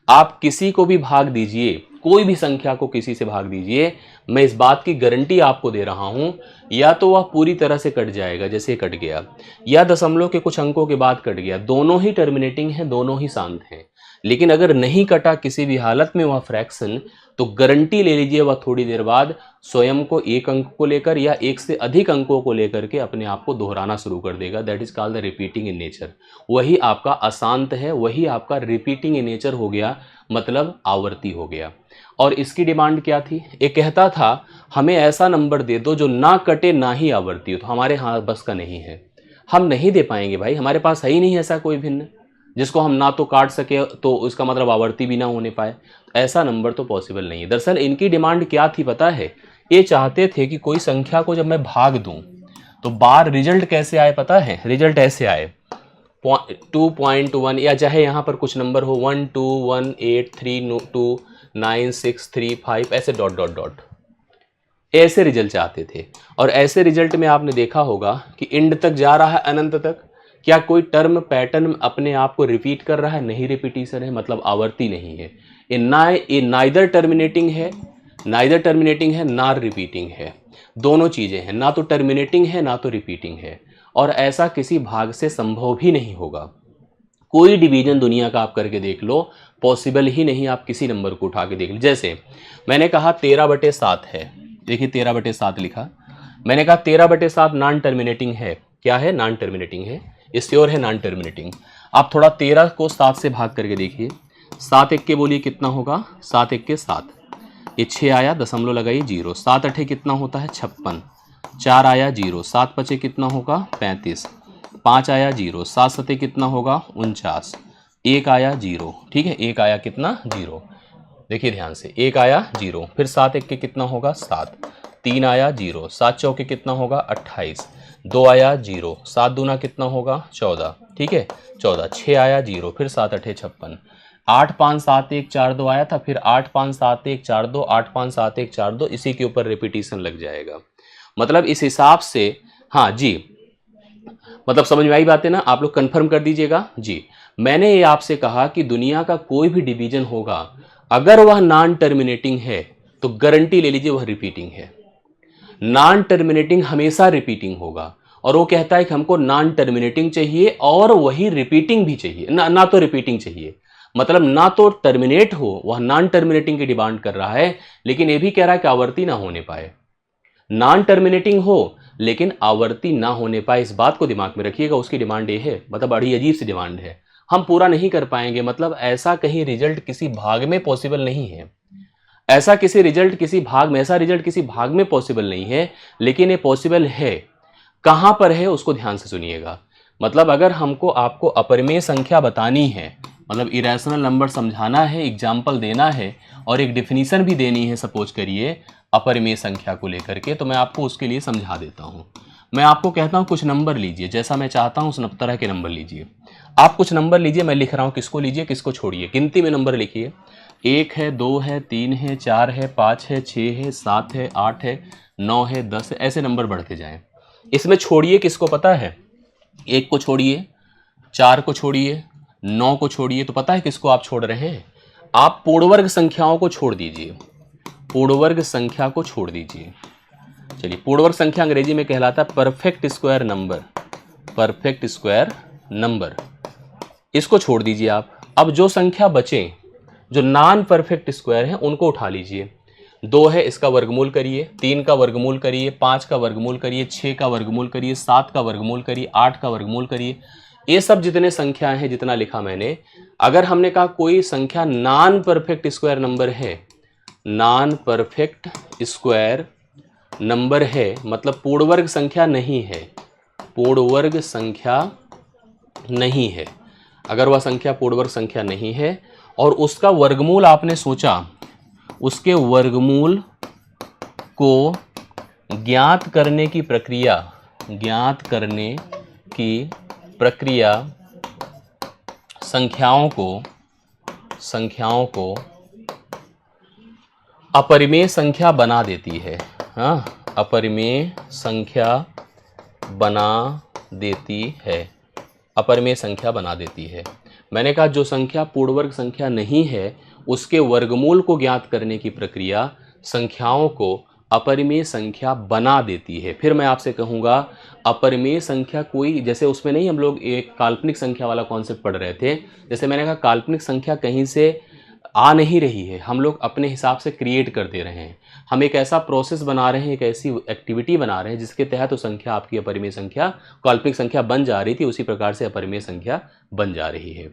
आप किसी को भी भाग दीजिए, कोई भी संख्या को किसी से भाग दीजिए, मैं इस बात की गारंटी आपको दे रहा हूं, या तो वह पूरी तरह से कट जाएगा जैसे कट गया, या दशमलव के कुछ अंकों के बाद कट गया। दोनों ही टर्मिनेटिंग हैं, दोनों ही शांत हैं। लेकिन अगर नहीं कटा किसी भी हालत में वह फ्रैक्शन, तो गारंटी ले लीजिए वह थोड़ी देर बाद स्वयं को एक अंक को लेकर या एक से अधिक अंकों को लेकर के अपने आप को दोहराना शुरू कर देगा। That is called the repeating in nature. वही आपका अशांत है, वही आपका रिपीटिंग इन नेचर हो गया, मतलब आवर्ती हो गया। और इसकी डिमांड क्या थी? ये कहता था हमें ऐसा नंबर दे दो जो ना कटे ना ही आवर्ती हो। तो हमारे हाथ बस का नहीं है, हम नहीं दे पाएंगे भाई, हमारे पास है ही नहीं ऐसा कोई भिन्न जिसको हम ना तो काट सके तो उसका मतलब आवर्ती भी ना होने पाए। ऐसा नंबर तो पॉसिबल नहीं है। दरअसल इनकी डिमांड क्या थी पता है? ये चाहते थे कि कोई संख्या को जब मैं भाग दूं तो बार रिजल्ट कैसे आए पता है? रिजल्ट ऐसे आए 2.1, या चाहे यहाँ पर कुछ नंबर हो 1 2 1 8 3 2 9 6 3 5, ऐसे डॉट डॉट डॉट, ऐसे रिजल्ट चाहते थे। और ऐसे रिजल्ट में आपने देखा होगा कि एंड तक जा रहा है, अनंत तक। क्या कोई टर्म पैटर्न अपने आप को रिपीट कर रहा है? नहीं रिपीटिशन है, मतलब आवर्ती नहीं है। ये नाइदर टर्मिनेटिंग है ना रिपीटिंग है, दोनों चीजें हैं, ना तो टर्मिनेटिंग है ना तो रिपीटिंग है। और ऐसा किसी भाग से संभव भी नहीं होगा। कोई डिवीजन दुनिया का आप करके देख लो, पॉसिबल ही नहीं। आप किसी नंबर को उठा के देख लो। जैसे मैंने कहा 13/7 है, देखिए 13/7 लिखा। मैंने कहा 13/7 नॉन टर्मिनेटिंग है। क्या है? नॉन टर्मिनेटिंग है, श्योर है नॉन टर्मिनेटिंग। आप थोड़ा 13 को 7 से भाग करके देखिए। 7 1 के बोलिए कितना होगा? 7 1 के 7, ये 6 आया, दशमलव लगाइए 0। 7 8 कितना होता है? 56। 4 आया 0। 7 5 कितना होगा? 35। 5 आया 0। 7 7 कितना होगा? 49। 1 आया 0। ठीक है, 1 आया कितना? 0। देखिए ध्यान से, 1 आया 0। फिर 7 1 के कितना होगा? 7। 3 आया 0। 7 चौके कितना होगा? 28। 2 आया 0। 7 दूना कितना होगा? 14। ठीक है, 14। 6 आया 0। फिर 7 8 56। 8 5 7 1 4 2 आया था, फिर 8 5 7 1 4 2, 8 5 7 1 4 2, इसी के ऊपर रिपीटिशन लग जाएगा। मतलब इस हिसाब से, हाँ जी, मतलब समझ में आई बात है ना? आप लोग कंफर्म कर दीजिएगा जी। मैंने ये आपसे कहा कि दुनिया का कोई भी डिवीजन होगा, अगर वह नॉन टर्मिनेटिंग है तो गारंटी ले लीजिए वह रिपीटिंग है। नॉन टर्मिनेटिंग हमेशा रिपीटिंग होगा। और वो कहता है कि हमको नॉन टर्मिनेटिंग चाहिए और वही रिपीटिंग भी चाहिए, ना तो रिपीटिंग चाहिए। मतलब ना तो टर्मिनेट हो, वह नॉन टर्मिनेटिंग की डिमांड कर रहा है, लेकिन ये भी कह रहा है कि आवर्ती ना होने पाए। नॉन टर्मिनेटिंग हो लेकिन आवर्ती ना होने पाए, इस बात को दिमाग में रखिएगा। उसकी डिमांड ये है, मतलब बड़ी अजीब सी डिमांड है, हम पूरा नहीं कर पाएंगे। मतलब ऐसा कहीं रिजल्ट किसी भाग में पॉसिबल नहीं है, ऐसा रिजल्ट किसी भाग में पॉसिबल नहीं है, लेकिन ये पॉसिबल है। कहां पर है उसको ध्यान से सुनिएगा। मतलब अगर हमको आपको अपरिमेय संख्या बतानी है, मतलब इरेशनल नंबर समझाना है, एग्जाम्पल देना है और एक डिफिनीशन भी देनी है, सपोज करिए अपरिमेय संख्या को लेकर के, तो मैं आपको उसके लिए समझा देता हूं। मैं आपको कहता हूं कुछ नंबर लीजिए, जैसा मैं चाहता हूं उस तरह के नंबर लीजिए। आप कुछ नंबर लीजिए, मैं लिख रहा हूं, किसको लीजिए किसको छोड़िए। गिनती में नंबर लिखिए। 1 है, 2 है, 3 है, 4 है, 5 है, 6 है, 7 है, 8 है, 9 है, 10 है, ऐसे नंबर बढ़ते जाएं। इसमें छोड़िए किसको पता है? 1 को छोड़िए, 4 को छोड़िए, 9 को छोड़िए। तो पता है किसको आप छोड़ रहे हैं? आप पूर्णवर्ग संख्याओं को छोड़ दीजिए, पूर्णवर्ग संख्या को छोड़ दीजिए। चलिए, पूर्णवर्ग संख्या अंग्रेजी में कहलाता है perfect square number, perfect square number, इसको छोड़ दीजिए आप। अब जो संख्या बचे, जो नॉन परफेक्ट स्क्वायर हैं, उनको उठा लीजिए। 2 है, इसका वर्गमूल करिए, 3 का वर्गमूल करिए, 5 का वर्गमूल करिए, 6 का वर्गमूल करिए, 7 का वर्गमूल करिए, 8 का वर्गमूल करिए। ये सब जितने संख्याएं हैं, जितना लिखा मैंने, अगर हमने कहा कोई संख्या नॉन परफेक्ट स्क्वायर नंबर है, नॉन परफेक्ट स्क्वायर नंबर है, मतलब पूर्णवर्ग संख्या नहीं है, पूर्णवर्ग संख्या नहीं है। अगर वह संख्या पूर्णवर्ग संख्या नहीं है और उसका वर्गमूल आपने सोचा, उसके वर्गमूल को ज्ञात करने की प्रक्रिया, ज्ञात करने की प्रक्रिया संख्याओं को अपरिमेय संख्या बना देती है। हाँ, अपरिमेय संख्या बना देती है, अपरिमेय संख्या बना देती है। मैंने कहा जो संख्या पूर्णवर्ग संख्या नहीं है, उसके वर्गमूल को ज्ञात करने की प्रक्रिया संख्याओं को अपरिमेय संख्या बना देती है। फिर मैं आपसे कहूँगा अपरिमेय संख्या कोई, जैसे उसमें नहीं, हम लोग एक काल्पनिक संख्या वाला कॉन्सेप्ट पढ़ रहे थे। जैसे मैंने कहा काल्पनिक संख्या कहीं से आ नहीं रही है, हम लोग अपने हिसाब से क्रिएट कर दे रहे हैं। हम एक ऐसा प्रोसेस बना रहे हैं, एक ऐसी एक्टिविटी बना रहे हैं जिसके तहत वो संख्या आपकी अपरिमेय संख्या, काल्पनिक संख्या बन जा रही थी, उसी प्रकार से अपरिमेय संख्या बन जा रही है।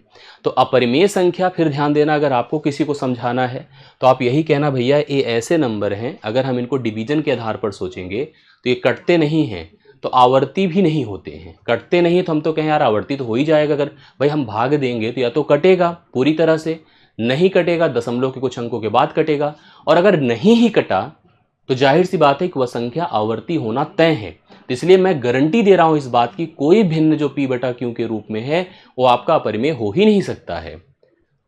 तो अपरिमेय संख्या, फिर ध्यान देना, अगर आपको किसी को समझाना है तो आप यही कहना, भैया ये ऐसे नंबर हैं, अगर हम इनको डिवीजन के आधार पर सोचेंगे तो ये कटते नहीं हैं, तो आवर्ती भी नहीं होते हैं। कटते नहीं तो हम तो कहें यार आवर्ती तो हो ही जाएगा, अगर भाई हम भाग देंगे तो या तो कटेगा पूरी तरह से, नहीं कटेगा दशमलव के कुछ अंकों के बाद कटेगा, और अगर नहीं ही कटा तो जाहिर सी बात है कि वह संख्या आवर्ती होना तय है। तो इसलिए मैं गारंटी दे रहा हूं इस बात की, कोई भिन्न जो p बटा q के रूप में है वो आपका अपरिमेय हो ही नहीं सकता है।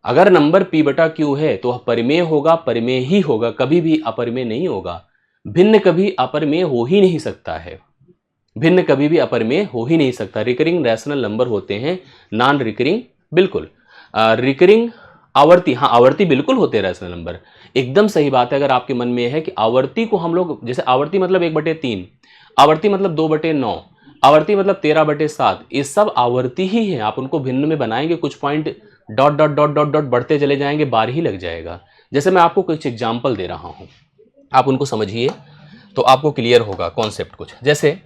अगर नंबर p बटा q है तो वह परिमेय होगा, परिमेय ही होगा, कभी भी अपरिमेय नहीं होगा। भिन्न कभी अपरिमेय हो ही नहीं सकता है, भिन्न कभी भी अपरिमेय हो ही नहीं सकता। रिकरिंग रैशनल नंबर होते हैं, नॉन रिकरिंग बिल्कुल, रिकरिंग आवर्ती, हाँ आवर्ती बिल्कुल होते हैं रैशनल नंबर, एकदम सही बात है। अगर आपके मन में है कि आवर्ती को हम लोग, जैसे आवर्ती मतलब 1/3, आवर्ती मतलब 2/9, आवर्ती मतलब 13/7, ये सब आवर्ती ही है। आप उनको भिन्न में बनाएंगे, कुछ point dot dot dot dot dot बढ़ते चले जाएंगे, बार ही लग जाएगा। जैसे मैं आपको कुछ एग्जाम्पल दे रहा हूँ, आप उनको समझिए तो आपको क्लियर होगा कॉन्सेप्ट कुछ। जैसे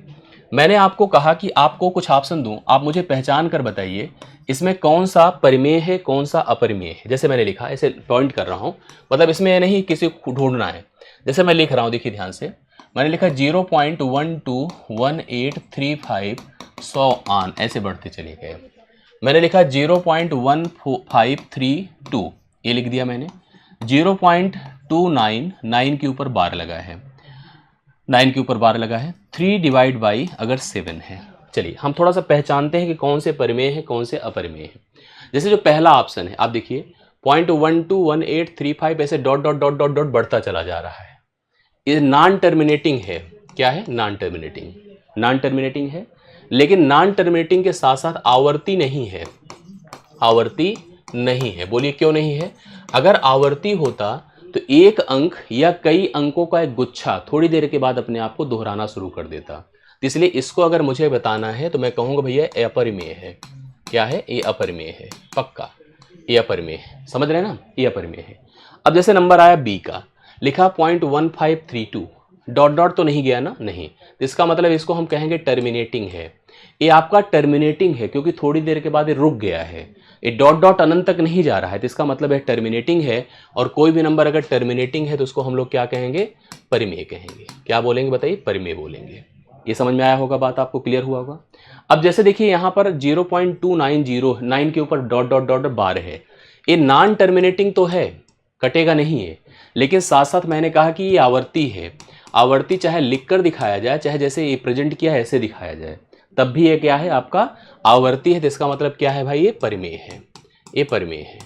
मैंने आपको कहा कि आपको कुछ ऑप्शन दूं, आप मुझे पहचान कर बताइए इसमें कौन सा परिमेय है, कौन सा अपरिमेय है। जैसे मैंने लिखा, ऐसे पॉइंट कर रहा हूं, मतलब इसमें नहीं किसी को ढूंढना है। जैसे मैं लिख रहा हूं, देखिए ध्यान से, मैंने लिखा 0.121835 100 आन, ऐसे बढ़ते चले गए। मैंने लिखा 0.1532, ये लिख दिया मैंने। 0.29, 9 के ऊपर बार लगा है, 9 के ऊपर बार लगा है। 3 डिवाइड बाई अगर 7 है। चलिए हम थोड़ा सा पहचानते हैं कि कौन से परिमेय है, कौन से अपरिमेय है। जैसे जो पहला ऑप्शन है, आप देखिए 0.121835 ऐसे dot dot dot dot dot बढ़ता चला जा रहा है। ये नॉन टर्मिनेटिंग है। क्या है? नॉन टर्मिनेटिंग, नॉन टर्मिनेटिंग है। लेकिन नॉन टर्मिनेटिंग के साथ साथ आवर्ती नहीं है, आवर्ती नहीं है। बोलिए क्यों नहीं है? अगर आवर्ती होता तो एक अंक या कई अंकों का एक गुच्छा थोड़ी देर के बाद अपने आप को दोहराना शुरू कर देता। तो इसलिए इसको अगर मुझे बताना है तो मैं कहूँगा भैया ये अपरिमेय है। क्या है? ये अपरिमेय है, पक्का ये अपरिमेय है। समझ रहे हैं ना? ये अपरिमेय है। अब जैसे नंबर आया बी का, लिखा 0.1532, डॉट डॉट तो नहीं गया ना? नहीं। तो इसका मतलब इसको हम कहेंगे टर्मिनेटिंग है। ये आपका टर्मिनेटिंग है क्योंकि थोड़ी देर के बाद ये रुक गया है, ये डॉट डॉट अनंत तक नहीं जा रहा है, तो इसका मतलब है टर्मिनेटिंग है। और कोई भी नंबर अगर टर्मिनेटिंग है तो उसको हम लोग क्या कहेंगे? परिमेय कहेंगे। क्या बोलेंगे बताइए? परिमेय बोलेंगे। ये समझ में आया होगा, बात आपको क्लियर हुआ होगा। अब जैसे देखिए यहाँ पर 0.290, 9 के ऊपर डॉट डॉट डॉट बार है, ये नॉन टर्मिनेटिंग तो है, कटेगा नहीं है, लेकिन साथ साथ मैंने कहा कि ये आवर्ती है। आवर्ती चाहे लिख कर दिखाया जाए, चाहे जैसे ये प्रेजेंट किया है ऐसे दिखाया जाए, तब भी ये क्या है? आपका आवर्ती है। तो इसका मतलब क्या है भाई? ये परिमेय है, ये परिमेय है।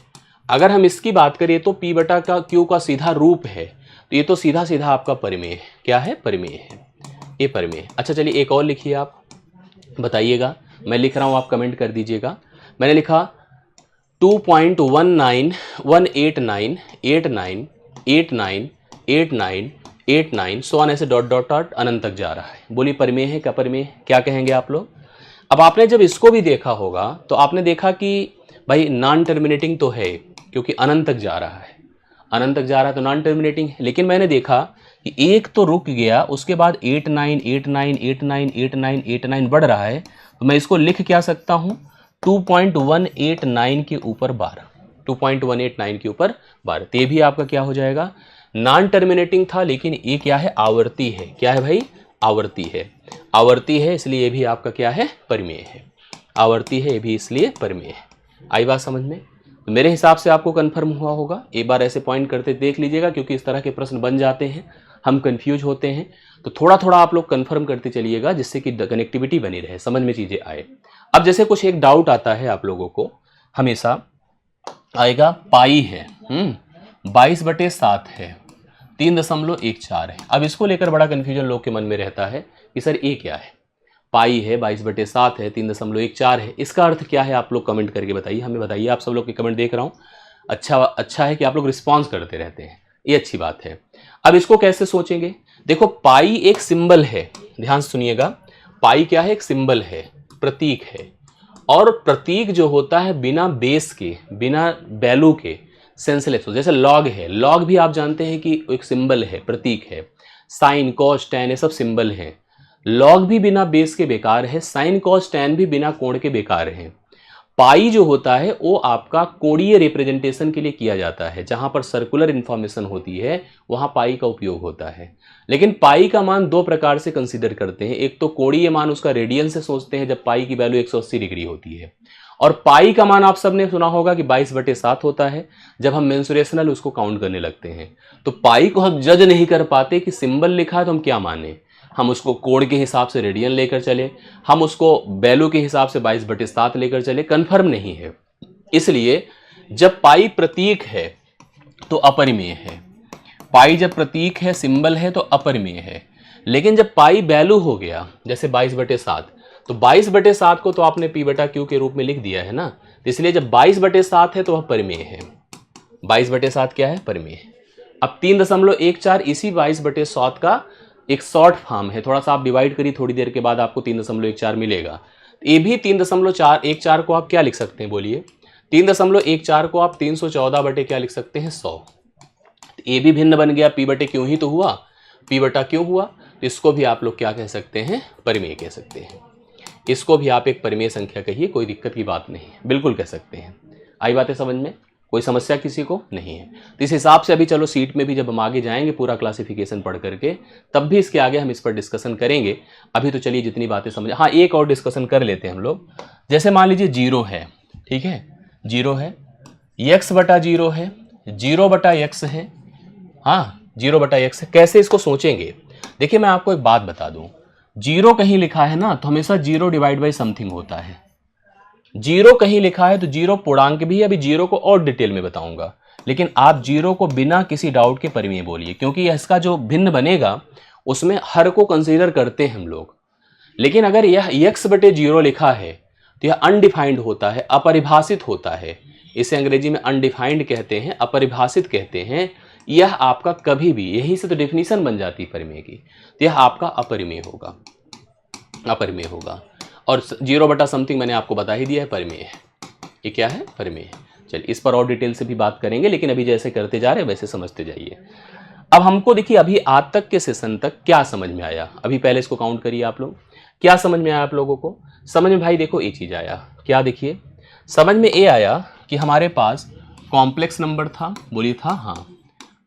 अगर हम इसकी बात करें तो p बटा का q का सीधा रूप है, तो ये तो सीधा सीधा आपका परिमेय है। क्या है? परिमेय है, ये परिमेय है। अच्छा चलिए एक और लिखिए, आप बताइएगा। मैं लिख रहा हूँ, आप कमेंट कर दीजिएगा। मैंने लिखा 2.191898989898 सो ऑन, ऐसे डॉट डॉट डॉट अनंत तक जा रहा है। बोलिए परिमेय है क्या? परिमेय है। क्या कहेंगे आप लोग? अब आपने जब इसको भी देखा होगा तो आपने देखा कि भाई नॉन टर्मिनेटिंग तो है क्योंकि अनंत तक जा रहा है, अनंत तक जा रहा है तो नॉन टर्मिनेटिंग है। लेकिन मैंने देखा कि एक तो रुक गया, उसके बाद 8989898989 बढ़ रहा है, तो मैं इसको लिख क्या सकता हूँ? 2.189 के ऊपर 12, 2.189 के ऊपर 12। तो ये भी आपका क्या हो जाएगा? नॉन टर्मिनेटिंग था, लेकिन ये क्या है? आवर्ती है। क्या है भाई? आवर्ती है, आवर्ती है, इसलिए ये भी आपका क्या है? परिमेय है। आवर्ती है, ये भी इसलिए परिमेय है। आई बात समझ में? तो मेरे हिसाब से आपको कंफर्म हुआ होगा। एक बार ऐसे पॉइंट करते देख लीजिएगा, क्योंकि इस तरह के प्रश्न बन जाते हैं, हम कंफ्यूज होते हैं। तो थोड़ा थोड़ा आप लोग कंफर्म करते चलिएगा, जिससे कि कनेक्टिविटी बनी रहे, समझ में चीज़ें आए। अब जैसे कुछ एक डाउट आता है आप लोगों को, हमेशा आएगा, पाई है 22/7 है, 3.14 है। अब इसको लेकर बड़ा कन्फ्यूजन लोग के मन में रहता है कि सर ये क्या है? पाई है, 22/7 है, 3.14 है, इसका अर्थ क्या है? आप लोग कमेंट करके बताइए, हमें बताइए। आप सब लोग के कमेंट देख रहा हूँ, अच्छा है कि आप लोग रिस्पॉन्स करते रहते हैं, ये अच्छी बात है। अब इसको कैसे सोचेंगे? देखो पाई एक सिंबल है, ध्यान से सुनिएगा। पाई क्या है? एक सिंबल है, प्रतीक है। और प्रतीक जो होता है बिना बेस के, बिना वैल्यू के, सेंसलेस हो। जैसे लॉग है, लॉग भी आप जानते हैं कि एक सिंबल है, प्रतीक है। साइन कॉस टैन ये सब सिंबल हैं। लॉग भी बिना बेस के बेकार है, साइन कॉस टैन भी बिना कोण के बेकार है। पाई जो होता है वो आपका कोणीय रिप्रेजेंटेशन के लिए किया जाता है, जहां पर सर्कुलर इंफॉर्मेशन होती है वहां पाई का उपयोग होता है। लेकिन पाई का मान दो प्रकार से कंसीडर करते हैं। एक तो कोणीय मान उसका रेडियन से सोचते हैं जब पाई की वैल्यू 180 डिग्री होती है, और पाई का मान आप सबने सुना होगा कि 22/7 होता है जब हम मेंसुरेशनल उसको काउंट करने लगते हैं। तो पाई को हम जज नहीं कर पाते कि सिंबल लिखा है तो हम क्या माने, हम उसको कोण के हिसाब से रेडियन लेकर चले, हम उसको वैल्यू के हिसाब से 22/7 लेकर चले, कंफर्म नहीं है। इसलिए जब पाई प्रतीक है तो अपरिमेय है, पाई जब प्रतीक है सिंबल है तो अपरिमेय है। लेकिन जब पाई वैल्यू हो गया जैसे 22/7, तो 22/7 को तो आपने p/q के रूप में लिख दिया है ना, तो इसलिए जब 22/7 है तो वह परिमेय है। 22/7 क्या है? परिमेय। अब 3.14 इसी 22/7 का एक शॉर्ट फॉर्म है। थोड़ा सा आप डिवाइड करिए, थोड़ी देर के बाद आपको 3.14 मिलेगा। ये भी 3.14 को आप क्या लिख सकते हैं बोलिए? 3.14 को आप 314 बटे क्या लिख सकते हैं? 100। ये भी भिन्न बन गया, p/q ही तो हुआ, p/q हुआ, तो इसको भी आप लोग क्या कह सकते हैं? परिमेय कह सकते हैं। इसको भी आप एक परिमेय संख्या कहिए, कोई दिक्कत की बात नहीं है, बिल्कुल कह सकते हैं। आई बातें समझ में? कोई समस्या किसी को नहीं है। तो इस हिसाब से अभी चलो सीट में भी जब हम आगे जाएंगे पूरा क्लासिफिकेशन पढ़ करके, तब भी इसके आगे हम इस पर डिस्कशन करेंगे। अभी तो चलिए जितनी बातें समझ, हाँ एक और डिस्कशन कर लेते हैं हम लोग। जैसे मान लीजिए 0 है, ठीक है, 0 है, x/0 है, 0/x है, हाँ 0/x है। कैसे इसको सोचेंगे? देखिए मैं आपको एक बात बता दूं, 0 कहीं लिखा है ना तो हमेशा 0 डिवाइड बाई समथिंग होता है। 0 कहीं लिखा है तो 0 पूर्णांक भी है, अभी 0 को और डिटेल में बताऊंगा। लेकिन आप 0 को बिना किसी डाउट के परिमेय बोलिए, क्योंकि इसका जो भिन्न बनेगा उसमें हर को कंसीडर करते हैं हम लोग। लेकिन अगर यह x/0 लिखा है तो यह अनडिफाइंड होता है, अपरिभाषित होता है। इसे अंग्रेजी में अनडिफाइंड कहते हैं, अपरिभाषित कहते हैं। यह आपका कभी भी, यही से तो डेफिनेशन बन जाती है परिमेय की, तो यह आपका अपरिमेय होगा, अपरिमेय होगा। और 0/समथिंग मैंने आपको बता ही दिया है, परिमेय है। ये क्या है? परिमेय है। चलिए इस पर और डिटेल से भी बात करेंगे, लेकिन अभी जैसे करते जा रहे हैं वैसे समझते जाइए। अब हमको देखिए अभी आज तक के सेशन तक क्या समझ में आया, अभी पहले इसको काउंट करिए आप लोग, क्या समझ में आया आप लोगों को? समझ में भाई देखो ये चीज आया, क्या देखिए समझ में ये आया कि हमारे पास कॉम्प्लेक्स नंबर था, बोलिए था, हाँ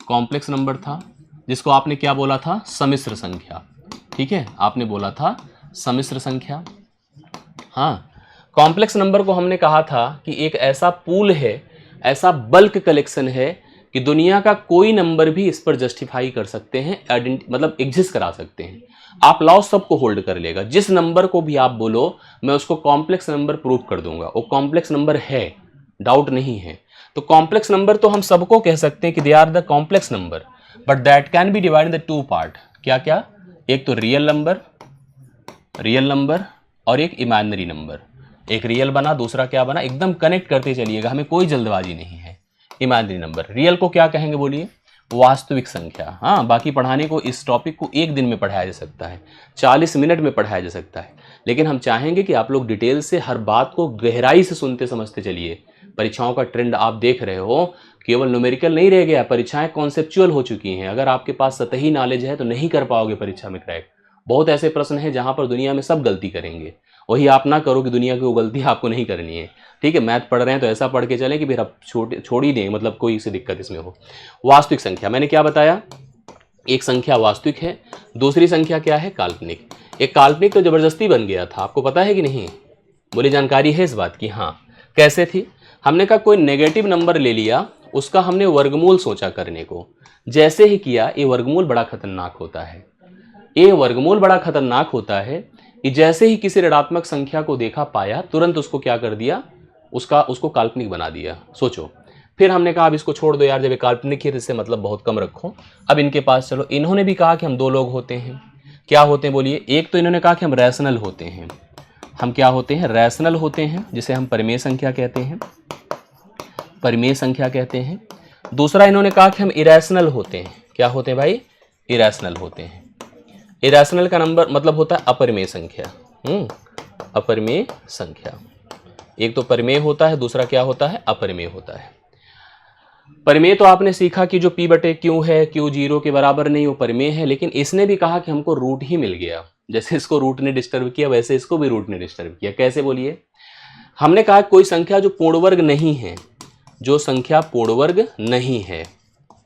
कॉम्प्लेक्स नंबर था, जिसको आपने क्या बोला था? सम्मिश्र संख्या। ठीक है, आपने बोला था सम्मिश्र संख्या। हाँ, कॉम्प्लेक्स नंबर को हमने कहा था कि एक ऐसा पूल है, ऐसा बल्क कलेक्शन है कि दुनिया का कोई नंबर भी इस पर जस्टिफाई कर सकते हैं, मतलब एग्जिस्ट करा सकते हैं। आप लाओ सबको होल्ड कर लेगा, जिस नंबर को भी आप बोलो मैं उसको कॉम्प्लेक्स नंबर प्रूव कर दूंगा, वो कॉम्प्लेक्स नंबर है, डाउट नहीं है। तो कॉम्प्लेक्स नंबर तो हम सबको कह सकते हैं कि they are the complex number, but that can be divide in the two part. क्या क्या? एक तो रियल नंबर और एक इमेजिनरी नंबर। एक रियल बना, दूसरा क्या बना, एकदम कनेक्ट करते चलिएगा, हमें कोई जल्दबाजी नहीं है। इमेजिनरी नंबर, रियल को क्या कहेंगे बोलिए? वास्तविक संख्या। हाँ, बाकी पढ़ाने को इस टॉपिक को एक दिन में पढ़ाया जा सकता है, 40 मिनट में पढ़ाया जा सकता है, लेकिन हम चाहेंगे कि आप लोग डिटेल से हर बात को गहराई से सुनते समझते चलिए। परीक्षाओं का ट्रेंड आप देख रहे हो, केवल न्यूमेरिकल नहीं रह गया, परीक्षाएं कॉन्सेप्चुअल हो चुकी हैं। अगर आपके पास सतही नॉलेज है तो नहीं कर पाओगे परीक्षा में क्रैक। बहुत ऐसे प्रश्न हैं जहां पर दुनिया में सब गलती करेंगे, वही आप ना करो कि दुनिया की वो गलती आपको नहीं करनी है। ठीक है, मैथ पढ़ रहे हैं तो ऐसा पढ़ के चलें कि फिर आप छोड़ ही दें, मतलब कोई सी दिक्कत इसमें हो। वास्तविक संख्या, मैंने क्या बताया? एक संख्या वास्तविक है, दूसरी संख्या क्या है? काल्पनिक। एक काल्पनिक तो जबरदस्ती बन गया था, आपको पता है कि नहीं? बोली जानकारी है इस बात की? हाँ, कैसे थी? हमने कहा कोई नेगेटिव नंबर ले लिया, उसका हमने वर्गमूल सोचा करने को, जैसे ही किया ये वर्गमूल बड़ा खतरनाक होता है। ये वर्गमूल बड़ा खतरनाक होता है कि जैसे ही किसी ऋणात्मक संख्या को देखा पाया, तुरंत उसको क्या कर दिया? उसको काल्पनिक बना दिया। सोचो, फिर हमने कहा अब इसको छोड़ दो यार, जब ये काल्पनिक है इससे मतलब बहुत कम रखो। अब इनके पास चलो, इन्होंने भी कहा कि हम दो लोग होते हैं। क्या होते हैं बोलिए? एक तो इन्होंने कहा कि हम रैशनल होते हैं। हम क्या होते हैं? रैशनल होते हैं, जिसे हम परिमेय संख्या कहते हैं, परिमेय संख्या कहते हैं। दूसरा इन्होंने कहा कि हम इरेशनल होते हैं। क्या होते हैं भाई? इरेशनल होते हैं। इरेशनल का नंबर मतलब होता है अपरिमेय संख्या। अपरिमेय संख्या, एक तो परिमेय होता है, दूसरा क्या होता है? अपरिमेय होता है। परिमेय तो आपने सीखा कि जो p बटे क्यू है, क्यू 0 के बराबर नहीं, वो परिमेय है, लेकिन इसने भी कहा कि हमको रूट ही मिल गया। जैसे इसको रूट ने डिस्टर्ब किया वैसे इसको भी रूट ने डिस्टर्ब किया। कैसे बोलिए? हमने कहा कोई संख्या जो पूर्ण वर्ग नहीं है, जो संख्या पूर्ण वर्ग नहीं है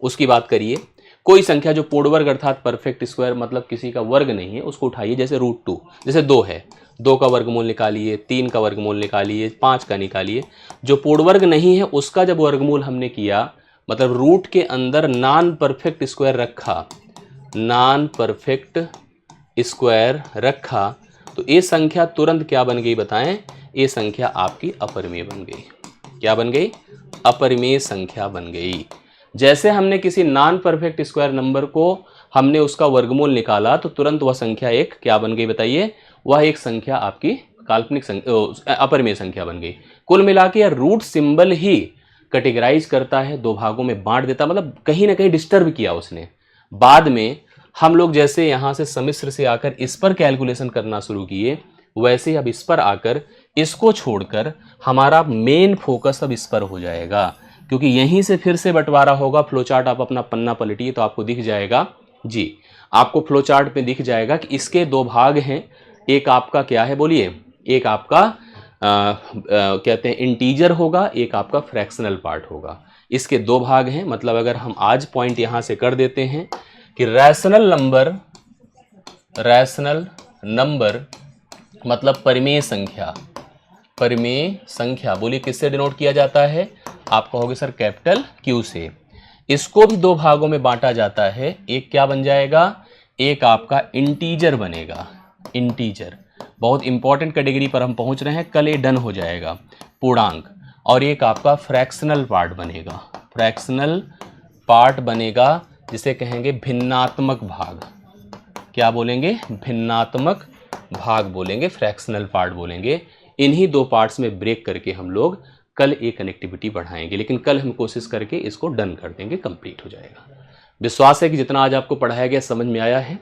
उसकी बात करिए। कोई संख्या जो पूर्ण वर्ग अर्थात परफेक्ट स्क्वायर मतलब किसी का वर्ग नहीं है उसको उठाइए। जैसे √2, जैसे 2 है, 2 का वर्गमूल निकालिए, 3 का वर्गमूल निकालिए, 5 का निकालिए। जो पूर्ण वर्ग नहीं है उसका जब वर्गमूल हमने किया, मतलब रूट के अंदर नॉन परफेक्ट स्क्वायर रखा, नॉन परफेक्ट स्क्वायर रखा, तो ये संख्या तुरंत क्या बन गई बताएं? ये संख्या आपकी अपरिमेय बन गई। क्या बन गई? अपरिमेय संख्या बन गई। जैसे हमने किसी नॉन परफेक्ट स्क्वायर नंबर को हमने उसका वर्गमूल निकाला तो तुरंत वह संख्या एक क्या बन गई बताइए? वह एक संख्या आपकी काल्पनिक संख्या, अपरिमेय संख्या बन गई। कुल मिला के रूट सिंबल ही कैटेगराइज करता है, दो भागों में बांट देता, मतलब कहीं ना कहीं डिस्टर्ब किया उसने। बाद में हम लोग जैसे यहाँ से सम्मिश्र से आकर इस पर कैलकुलेशन करना शुरू किए, वैसे अब इस पर आकर इसको छोड़कर हमारा मेन फोकस अब इस पर हो जाएगा, क्योंकि यहीं से फिर से बंटवारा होगा। फ्लोचार्ट आप अपना पन्ना पलटिए तो आपको दिख जाएगा जी, आपको फ्लोचार्ट में दिख जाएगा कि इसके दो भाग हैं। एक आपका क्या है बोलिए? एक आपका कहते हैं इंटीजर होगा, एक आपका फ्रैक्शनल पार्ट होगा। इसके दो भाग हैं। मतलब अगर हम आज पॉइंट यहां से कर देते हैं कि रैशनल नंबर मतलब परिमेय संख्या, परिमेय संख्या बोलिए किससे डिनोट किया जाता है? आप कहोगे सर कैपिटल Q से। इसको भी दो भागों में बांटा जाता है। एक क्या बन जाएगा? एक आपका इंटीजर बनेगा, इंटीजर, बहुत इंपॉर्टेंट कैटेगरी पर हम पहुंच रहे हैं, कल ये डन हो जाएगा, पूर्णांक। और एक आपका फ्रैक्शनल पार्ट बनेगा, फ्रैक्शनल पार्ट बनेगा जिसे कहेंगे भिन्नात्मक भाग। क्या बोलेंगे? भिन्नात्मक भाग बोलेंगे, फ्रैक्शनल पार्ट बोलेंगे। इन्हीं दो पार्ट्स में ब्रेक करके हम लोग कल एक कनेक्टिविटी बढ़ाएंगे, लेकिन कल हम कोशिश करके इसको डन कर देंगे, कंप्लीट हो जाएगा। विश्वास है कि जितना आज आपको पढ़ाया गया समझ में आया है।